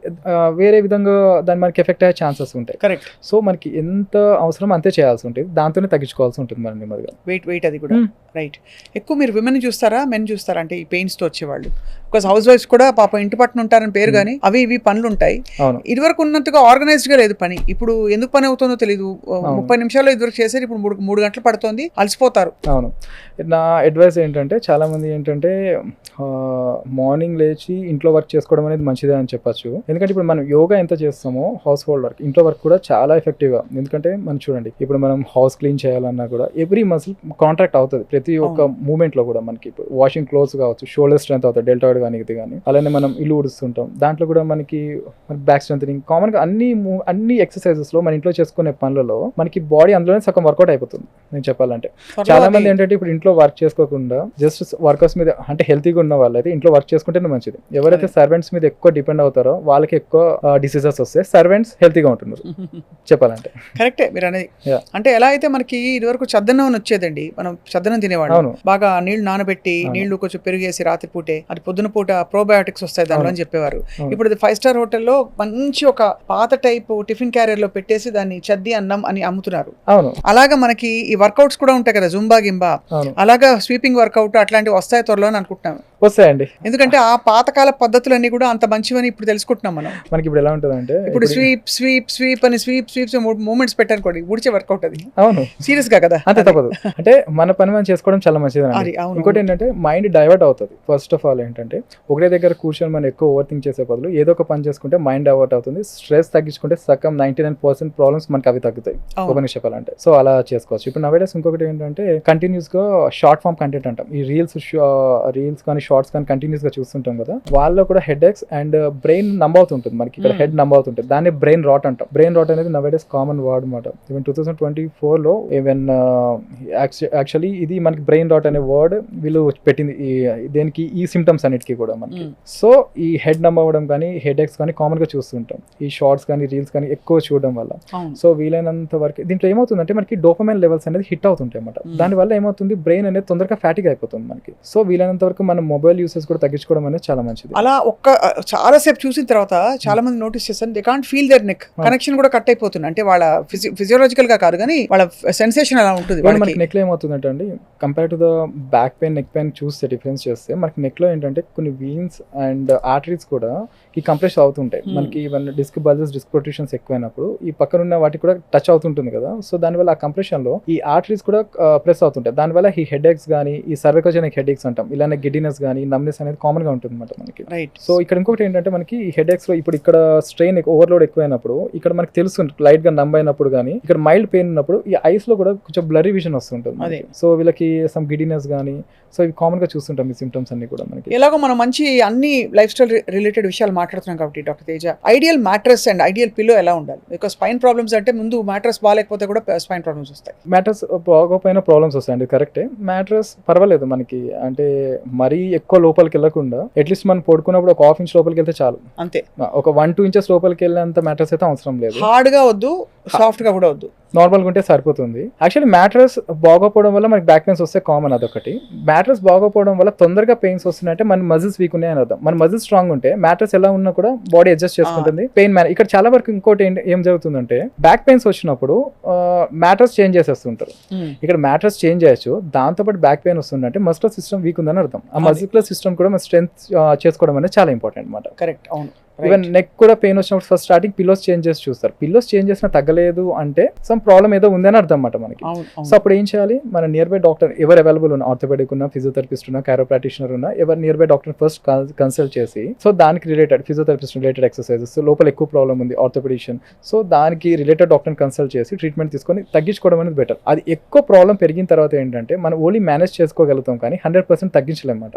Speaker 2: వేరే విధంగా దాని మనకి ఎఫెక్ట్ అయ్యే ఛాన్సెస్ ఉంటాయి. కరెక్ట్. సో మనకి ఎంత అవసరం అంతే చేయాల్సి ఉంటుంది, దాంతోనే తగ్గించుకోవాల్సి ఉంటుంది మనం నెమ్మదిగా. వెయిట్ అది కూడా రైట్. ఎక్కువ మీరు విమెన్ చూస్తారా, మెన్ చూస్తారా? అంటే ఈ పెయిన్స్ తో వచ్చేవాళ్ళు, బికాస్ హౌస్ వైఫ్స్ కూడా పాపం ఇంటి పట్టున ఉంటారని పేరు కానీ అవి ఇవి పనులు ఉంటాయి. ఇదివరకు ఉన్నట్టుగా ఆర్గనైజ్డ్ గా లేదు పని. ఇప్పుడు ఎందుకు పని అవుతుందో తెలియదు. 30 నిమిషాల్లో ఇదివరకు చేసేది ఇప్పుడు 3 గంటలు పడుతుంది, అలసిపోతారు. అవును. నా అడ్వైస్ ఏంటంటే చాలా మంది ఏంటంటే మార్నింగ్ లేచి ఇంట్లో వర్క్ చేసుకోవడం అనేది మంచిదే అని చెప్పచ్చు. ఎందుకంటే ఇప్పుడు మనం యోగా ఎంత చేస్తామో హౌస్ హోల్డ్ వర్క్, ఇంట్లో వర్క్ కూడా చాలా ఎఫెక్టివ్ గా. ఎందుకంటే మనం చూడండి ఇప్పుడు మనం హౌస్ క్లీన్ చేయాలన్నా కూడా ఎవ్రీ మసిల్ కాంట్రాక్ట్ అవుతుంది ప్రతి ఒక్క మూమెంట్ లో కూడా. మనకి ఇప్పుడు వాషింగ్ క్లోత్స్ కావచ్చు, షోల్డర్ స్ట్రెంత్ అవుతుంది, డెల్టాయిడ్ కానీ ఇది కానీ. అలానే మనం ఇల్లు ఉడుస్తుంటాం, దాంట్లో కూడా మనకి బ్యాక్ స్ట్రెంథనింగ్ కామన్గా అన్ని ఎక్సర్సైజెస్ లో మన ఇంట్లో చేసుకునే పనులలో మనకి బాడీ అందులోనే సగం వర్కౌట్ అయిపోతుంది. నేను చెప్పాలంటే చాలా మంది ఏంటంటే ఇప్పుడు ఇంట్లో వర్క్ చేసుకోకుండా జస్ట్ వర్కర్స్ మీద అంటే హెల్తీగా ఉన్న వాళ్ళైతే ఇంట్లో వర్క్ చేసుకుంటేనే మంచిది. ఎవరైతే సర్వెంట్స్ మీద ఎక్కువ డిపెండ్ అవుతారో వాళ్ళకి ఎక్కువ డిసీజెస్ వస్తాయి. సర్వెంట్స్ హెల్తీగా ఉంటున్నారు చెప్పాలంటే.
Speaker 1: కరెక్టే మీరు అనేది. అంటే ఎలా అయితే మనకి ఇదివరకు చద్దన్నం వచ్చేదండి, మనం చద్దన్నం తినేవాళ్ళం, బాగా నీళ్లు నానబెట్టి నీళ్లు కొంచెం పెరిగేసి రాత్రి పూటే అది పొద్దున పూట ప్రోబయోటిక్స్ వస్తాయి దానిలో అని చెప్పేవారు. ఇప్పుడు 5 స్టార్ హోటల్లో మంచి ఒక పాత టైప్ టిఫిన్ క్యారియర్ లో పెట్టేసి దాన్ని చద్ది అన్నం అని అమ్ముతున్నారు. అలాగా మనకి ఈ వర్కౌట్స్ కూడా ఉంటాయి కదా, జుంబా గింబా, అలాగా స్వీపింగ్ వర్కౌట్ అట్లాంటివి వస్తాయి త్వరలో అని అనుకుంటున్నాం.
Speaker 2: వస్తాయండి,
Speaker 1: ఎందుకంటే ఆ పాతకాల పద్ధతులన్నీ కూడా అంత మంచివని ఇప్పుడు తెలుసుకుంటున్నాం మనం.
Speaker 2: మనకి ఇప్పుడు ఎలా ఉంటుంది అంటే
Speaker 1: ఇప్పుడు స్వీప్ అని స్వీప్స్ మూమెంట్స్ పెట్టాను కూడా ఊడిచే వర్కౌట్ అది.
Speaker 2: అవును,
Speaker 1: సీరియస్ గా కదా,
Speaker 2: అంతే తప్పదు. అంటే మన పని మనం చేసుకోవడం చాలా మంచిది. ఇంకోటి ఏంటంటే మైండ్ డైవర్ట్ అవుతుంది. ఫస్ట్ ఆఫ్ ఆల్ ఏంటంటే ఒకటే దగ్గర కూర్చొని మనం ఎక్కువ ఓవర్ థింక్ చేసే బదులు ఏదో ఒక పని చేసుకుంటే మైండ్ డైవర్ట్ అవుతుంది. స్ట్రెస్ తగ్గించుకుంటే సగం 99% ప్రాబ్లమ్స్ మనకి అవి తగ్గుతాయి ఓపెన్ చెప్పాలంటే. సో అలా చేసుకోవచ్చు. ఇప్పుడు నవేడేస్ ఇంకొకటి ఏంటంటే కంటిన్యూస్ గా షార్ట్ ఫామ్ కంటెంట్ అంటాం. ఈ రీల్స్ కానీ షార్ట్స్ కానీ కంటిన్యూస్ గా చూస్తుంటాం కదా, వాళ్ళలో కూడా head X and brain numb అవుతుంటుంది. మనకి ఇక్కడ హెడ్ నంబ్ అవుతుంటుంది, దాన్ని బ్రెయిన్ రాట్ అంటాం. బ్రెయిన్ రాట్ అనేది నవేడేస్ కామన్ వర్డ్ అనమాట. ఈవెన్ 2024 లో ఈవెన్ యాక్చువల్లీ ఇది మనకి బ్రెయిన్ రాట్ అనే వర్డ్ వీళ్ళు పెట్టింది దేనికి, ఈ సిమ్టమ్స్ అన్నిటికీ కూడా మనకి. సో ఈ హెడ్ నంబ్ అవ్వడం కానీ హెడ్ ఎక్స్ కానీ కామన్ గా చూస్తుంటాం ఈ షార్ట్స్ కానీ రీల్స్ కానీ ఎక్కువ చూడడం వల్ల. సో వీలైనంత వరకు దీంట్లో ఏమవుతుందంటే మనకి డోపమైన్ లెవెల్స్ అనేది హిట్ అవుతుంటాయి అన్నమాట. దాని వల్ల ఏమవుతుంది, బ్రెయిన్ అనేది తొందరగా ఫ్యాటిగ్ అయిపోతుంది మనకి. సో వీలైనంత వరకు మనం మొబైల్ యూసేజ్ కూడా తగ్గించుకోవడం అనేది చాలా మంచిది.
Speaker 1: అలా చాలా సేపు చూసిన తర్వాత చాలా మంది నోటీస్ చేస్తారు, they can't feel their neck, connection కూడా కట్ అయిపోతుంది. అంటే వాళ్ళ ఫిజియోలాజికల్ గా కాదు కానీ వాళ్ళ సెన్సేషన్ అలా ఉంటుంది.
Speaker 2: మనకి నెక్ లో ఏమవుతుందంటే అండి, compare to the back pain neck pain చూస్తే డిఫరెన్స్ చేస్తే మనకి నెక్ లో ఏంటంటే కొన్ని వీన్స్ అండ్ ఆర్టరీస్ కూడా ఈ కంప్రెస్ అవుతుంటాయి. మనకి ఈవెన్ డిస్క్ బల్జెస్, డిస్క్ ప్రొట్రూషన్స్ ఎక్కువైనప్పుడు ఈ పక్కన ఉన్న వాటికి కూడా టచ్ అవుతుంటుంది కదా. సో దానివల్ల ఆ కంప్రెషన్ లో ఈ ఆర్టరీస్ కూడా ప్రెస్ అవుతుంటాయి. దానివల్ల ఈ హెడ్ ఎక్స్ కానీ ఈ సర్వైకోజెనిక్ హెడ్ ఎక్స్ అంటాం, ఇలానే గిడ్డినెస్ కానీ నమ్నెస్ అనేది కామన్ గా ఉంటుంది అనమాట మనకి. సో ఇక్కడ ఇంకొకటి ఏంటంటే మనకి ఈ హెడ్ ఎక్స్ లో ఇప్పుడు ఇక్కడ స్ట్రెయిన్ ఓవర్లోడ్ ఎక్కువైనప్పుడు ఇక్కడ మనకి తెలుస్తుంది లైట్ గా నంబ్ అయినప్పుడు కానీ ఇక్కడ మైల్డ్ పెయిన్ ఉన్నప్పుడు ఈ ఐస్ లో కూడా కొంచెం బ్లరీ విజన్ వస్తుంటుంది. సో వీళ్ళకి సమ్ గిడ్డినెస్ కానీ, సో ఇవి కామన్ గా చూస్తుంటాం ఈ సిమ్టమ్స్ అన్ని కూడా మనకి.
Speaker 1: ఎలాగో మనం మంచి అన్ని లైఫ్ స్టైల్ రిలేటెడ్ విషయాలు మాట్లాడుతున్నాం కాబట్టి doctor Teja, ideal mattress and ideal pillow ఎలా ఉండాలి? బికాస్ స్పైన్ ప్రాబ్లమ్స్ అంటే ముందు మ్యాట్రెస్ బాగాలేకపోతే కూడా స్పైన్ ప్రాబ్లమ్స్ వస్తాయి.
Speaker 2: మ్యాట్రెస్ బాగోపోయిన ప్రాబ్లమ్స్ వస్తాయండి, కరెక్టే. మ్యాట్రెస్ పర్వాలేదు మనకి, అంటే మరీ ఎక్కువ లోపలికి వెళ్ళకుండా అట్లీస్ట్ మనం పడుకున్నప్పుడు ఒక 1/2 ఇంచ్ లోపలికి వెళ్తే చాలు, అంతే. ఒక 1-2 ఇంచెస్ లోపలికి వెళ్ళేంత మ్యాట్రెస్ అయితే అవసరం లేదు.
Speaker 1: హార్డ్ గా వద్దు, సాఫ్ట్ గా కూడా వద్దు,
Speaker 2: నార్మల్గా ఉంటే సరిపోతుంది. యాక్చువల్లీ మ్యాట్రెస్ బాగోపోవడం వల్ల మనకి బ్యాక్ పెయిన్స్ వస్తే కామన్, అదొకటి. మ్యాట్రెస్ బాగోపోవడం వల్ల తొందరగా పెయిన్స్ వస్తున్నాయంటే మన మజిల్స్ వీక్ ఉన్నాయని అర్థం. మన మజిల్స్ స్ట్రాంగ్ ఉంటే మ్యాట్రెస్ ఎలా ఉన్నా కూడా బాడీ అడ్జస్ట్ చేసుకుంటుంది. పెయిన్ ఇక్కడ చాలా వరకు ఇంకోటి ఏం జరుగుతుందంటే బ్యాక్ పెయిన్స్ వచ్చినప్పుడు మ్యాట్రెస్ చేంజ్ చేసేస్తుంటారు. ఇక్కడ మ్యాట్రెస్ చేంజ్ చేయొచ్చు, దాంతోపాటు బ్యాక్ పెయిన్ వస్తుందంటే మస్కులర్ సిస్టమ్ వీక్ ఉందని అర్థం. ఆ మస్కులర్ సిస్టమ్ కూడా మన స్ట్రెంత్ చేసుకోవడం అనేది చాలా ఇంపార్టెంట్ అనమాట.
Speaker 1: కరెక్ట్, అవును.
Speaker 2: ఈవెన్ నెక్ కూడా పెయిన్ వచ్చినప్పుడు ఫస్ట్ స్టార్టింగ్ పిల్లోస్ చేంజ్ చేసి చూస్తారు. పిల్లోస్ చేంజ్ చేసినా తగ్గలేదు అంటే సమ్ ప్రాబ్లం ఏదో ఉందని అర్థం అన్నమాట మనకి. సో అప్పుడు ఏం చేయాలి, మన నియర్ బై డాక్టర్ ఎవరు అవైలబుల్ ఉన్న, ఆర్థోపెడిక్ ఉన్న, ఫిజియోథెరపిస్ట్ ఉన్న, కైరోప్రాక్టీషనర్ ఉన్న, ఎవరు near by doctor first consult చేసి సో దానికి రిలేటెడ్ ఫిజియోథెరపిస్ట్ రిలేటెడ్ ఎక్సర్సైజెస్, లోపల ఎక్కువ ప్రాబ్లం ఉంది ఆర్థోపెడిషియన్, సో దానికి రిలేటెడ్ డాక్టర్ కన్సల్ట్ చేసి ట్రీట్మెంట్ తీసుకొని తగ్గించుకోవడం అనేది బెటర్. అది ఎక్కువ ప్రాబ్లం పెరిగిన తర్వాత ఏంటంటే మనం ఓన్లీ మేనేజ్ చేసుకోగలుగుతాం కానీ 100% తగ్గించలేమన్నమాట.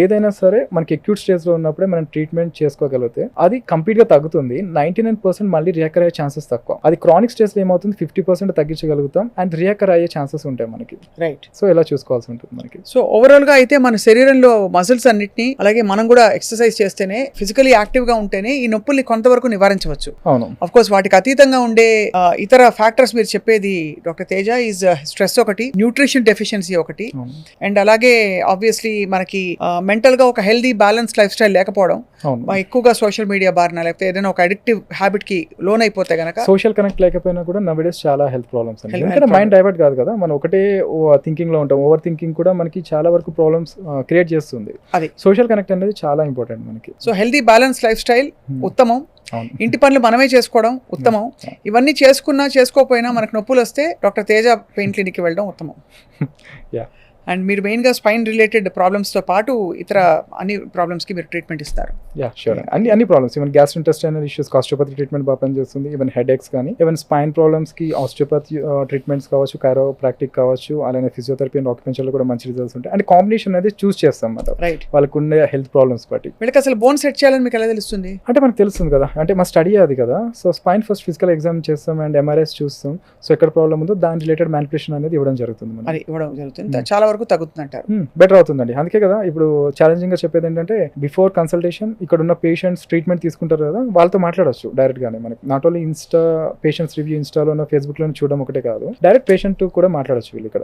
Speaker 2: ఏదైనా సరే మనకి అక్యూట్ స్టేజ్ లో ఉన్నప్పుడే మనం ట్రీట్మెంట్ చేసుకోగలిగితే అది కంప్లీట్ గా తగ్గుతుంది. 99% మళ్ళీ రియాకర్ అయ్యే ఛాన్సెస్ తక్కువ. అది క్రానిక్ స్టేజ్ లో ఏమవుతుంది 50% తగ్గించగలుగుతాం అండ్ రియాకర్ అయ్యే ఛాన్సెస్ ఉంటాయి మనకి. రైట్, సో ఇలా చూసుకోవాల్సి ఉంటుంది మనకి.
Speaker 1: సో ఓవరాల్ గా అయితే మన శరీరంలో మజిల్స్ అన్నిటిని అలాగే మనం కూడా ఎక్సర్సైజ్ చేస్తేనే, ఫిజికలీ యాక్టివ్ గా ఉంటేనే ఈ నొప్పుల్ని కొంతవరకు నివారించవచ్చు.
Speaker 2: అవును,
Speaker 1: ఆఫ్ కోర్స్ వాటికి అతీతంగా ఉండే ఇతర ఫ్యాక్టర్స్ మీరు చెప్పేది డాక్టర్ తేజ ఈజ్ స్ట్రెస్ ఒకటి, న్యూట్రిషన్ డెఫిషియన్సీ ఒకటి, అండ్ అలాగే ఆబ్వియస్లీ మనకి మెంటల్ గా ఒక హెల్దీ బ్యాలెన్స్ లైఫ్ స్టైల్ లేకపోవడం, ఎక్కువగా సోషల్ మీడియా బారిన లేకపోతే ఏదైనా ఒక అడిక్టివ్ హ్యాబిట్ కి లోన్ అయిపోతే గనక,
Speaker 2: సోషల్ కనెక్ట్ లేకపోయినా కూడా నవేడేస్ చాలా హెల్త్ ప్రాబ్లమ్స్ అండి. ఎందుకంటే మైండ్ డైవర్ట్ కాదు కదా, మనం ఒకటే థింకింగ్ లో ఉంటాం. ఓవర్ థింకింగ్ కూడా మనకి చాలా వరకు ప్రాబ్లమ్స్ క్రియేట్ చేస్తుంది. అది సోషల్ కనెక్ట్ అనేది చాలా ఇంపార్టెంట్ మనకి.
Speaker 1: So healthy balance life style ఉత్తమం, ఇంటి పనులు మనమే చేసుకోవడం ఉత్తమం. ఇవన్నీ చేసుకోకపోయినా మనకు నొప్పులు వస్తే డాక్టర్ తేజ పెయిన్ క్లినిక్ కి వెళ్ళడం ఉత్తమం. అండ్ మీరు మెయిన్గా స్పైన్ రిలేటెడ్ ప్రాబ్లమ్స్తో పాటు ఇతర అన్ని ప్రాబ్లమ్స్కి మీరు ట్రీట్మెంట్ ఇస్తారు.
Speaker 2: Yeah sure. అన్ని problems, even gastrointestinal issues osteopathy treatment బాగా పనిచేస్తుంది. ఈవెన్ హెడేక్స్ కానీ, ఈవెన్ స్పైన్ ప్రాబ్లమ్స్కి ఆస్టియోపతి ట్రీట్మెంట్స్ కావచ్చు, కైరోప్రాక్టిక్ కావచ్చు, అలానే ఫిజియోథెరపీ అండ్ ఆక్యుపెన్షన్లో కూడా మంచి రిజల్ట్స్ ఉంటాయి. అండ్ కాంబినేషన్ అనేది చూస్ చేస్తాం మనం
Speaker 1: రైట్.
Speaker 2: వాళ్ళకు ఉండే హెల్త్ ప్రాబ్లమ్స్ బట్టి.
Speaker 1: వీళ్ళకి అసలు బోన్ సెట్ చేయాలని మీకు ఎలా తెలుస్తుంది?
Speaker 2: అంటే మనకు తెలుస్తుంది కదా, అంటే మా స్టడీ అది కదా. So spine first physical exam చేస్తాం అండ్ ఎంఆర్ఐస్ చూస్తాం. సో ఎక్కడ ప్రాబ్లమ్ ఉందో దాని రిలేటెడ్ మ్యానిపులేషన్ అనేది ఇవ్వడం జరుగుతుంది.
Speaker 1: అది ఇవ్వడం జరుగుతుంది, చాలా వరకు తగ్గుతుంది అంటారు.
Speaker 2: బెటర్ అవుతుందండి. అందుకే కదా ఇప్పుడు ఛాలెంజింగ్ గా చెప్పేది ఏంటంటే, బిఫోర్ కన్సల్టేషన్ ఇక్కడ ఉన్న పేషెంట్స్ ట్రీట్మెంట్ తీసుకుంటారు కదా, వాళ్ళతో మాట్లాడొచ్చు డైరెక్ట్ గానే. మనకి నాట్ ఓన్లీ పేషెంట్స్ రివ్యూ ఇన్స్టాలో, ఫేస్బుక్ లో చూడడం ఒకటే కాదు, డైరెక్ట్ పేషెంట్ కూడా మాట్లాడొచ్చు వీళ్ళు ఇక్కడ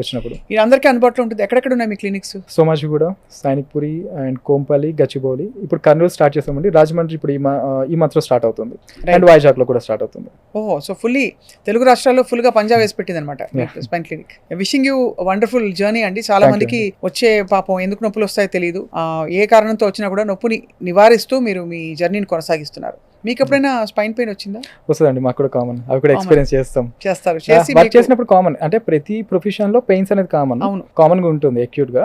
Speaker 2: వచ్చినప్పుడు.
Speaker 1: ఇది అందరికీ అందుబాటులో ఉంటుంది. ఎక్కడెక్కడ ఉన్నాయి మీ క్లినిక్స్?
Speaker 2: సోమాజిగూడ, సైనిక్పురి అండ్ కోంపల్లి, గచ్చిబౌలి. ఇప్పుడు కర్నూలు స్టార్ట్ చేస్తామండి. రాజమండ్రి ఇప్పుడు ఈ మంత్ లో స్టార్ట్ అవుతుంది. అండ్ వైజాగ్ లో కూడా స్టార్ట్ అవుతుంది.
Speaker 1: ఓహో, సో ఫుల్లీ తెలుగు రాష్ట్రాల్లో ఫుల్ గా పంజాబ్ వేసి పెట్టింది అనమాట spine clinic. Wishing you wonderful journey అండి. చాలా మందికి వచ్చే పాపం ఎందుకు నొప్పులు వస్తాయో తెలియదు, ఏ కారణంతో వచ్చినా కూడా నొప్పిని నివారిస్తూ మీరు మీ జర్నీని కొనసాగిస్తున్నారు. మీకు ఎప్పుడైనా స్పైన్ పెయిన్ వచ్చిందా?
Speaker 2: వస్తుందండి, మాకు కూడా కామన్. అవి కూడా ఎక్స్పీరియన్స్ చేస్తారు. వర్క్ చేసినప్పుడు కామన్, అంటే ప్రతి ప్రొఫెషన్ లో పెయిన్స్ అనేది కామన్ గా ఉంటుంది అక్యూట్ గా.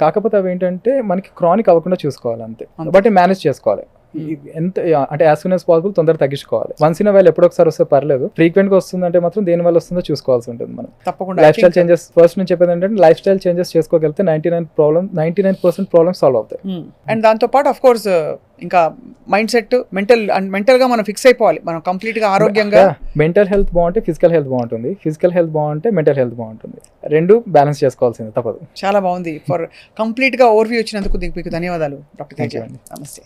Speaker 2: కాకపోతే అవి ఏంటంటే మనకి క్రానిక్ అవ్వకుండా చూసుకోవాలి అంతే, బట్ మేనేజ్ చేసుకోవాలి. ఎంత అంటే యాజ్ సూన్ యాజ్ పాసిబుల్ తొందరగా తగ్గించుకోవాలి. వన్స్ ఇన్ వైల్ ఎప్పుడో ఒకసారి వస్తే పర్లేదు, ఫ్రీక్వెంట్ గా వస్తుందంటే మాత్రం దేని వల్ల వస్తుందో చూసుకోవాల్సి ఉంటుంది మనం. తప్పకుండా లైఫ్ స్టైల్ చేంజెస్ ఫస్ట్ నుంచి చెప్పేది ఏంటంటే, లైఫ్ స్టైల్ చేంజెస్ చేసుకోగలిగితే 99% ప్రాబ్లమ్ సాల్వ్ అవుతాయి.
Speaker 1: అండ్ దాంతో పాటు ఆఫ్ కోర్స్ ఇంకా మైండ్ సెట్, మెంటల్ గా మనం ఫిక్స్ అయిపోవాలి. మనం కంప్లీట్ గా ఆరోగ్యంగా,
Speaker 2: మెంటల్ హెల్త్ బాగుంటే ఫిజికల్ హెల్త్ బాగుంటుంది, ఫిజికల్ హెల్త్ బాగుంటే మెంటల్ హెల్త్ బాగుంటుంది. రెండు బ్యాలెన్స్ చేసుకోవాల్సింది తప్పదు.
Speaker 1: చాలా బాగుంది. ఫర్ కంప్లీట్ గా ఓవర్వ్యూ ఇచ్చినందుకు మీకు ధన్యవాదాలు డాక్టర్ తేజ. నమస్తే.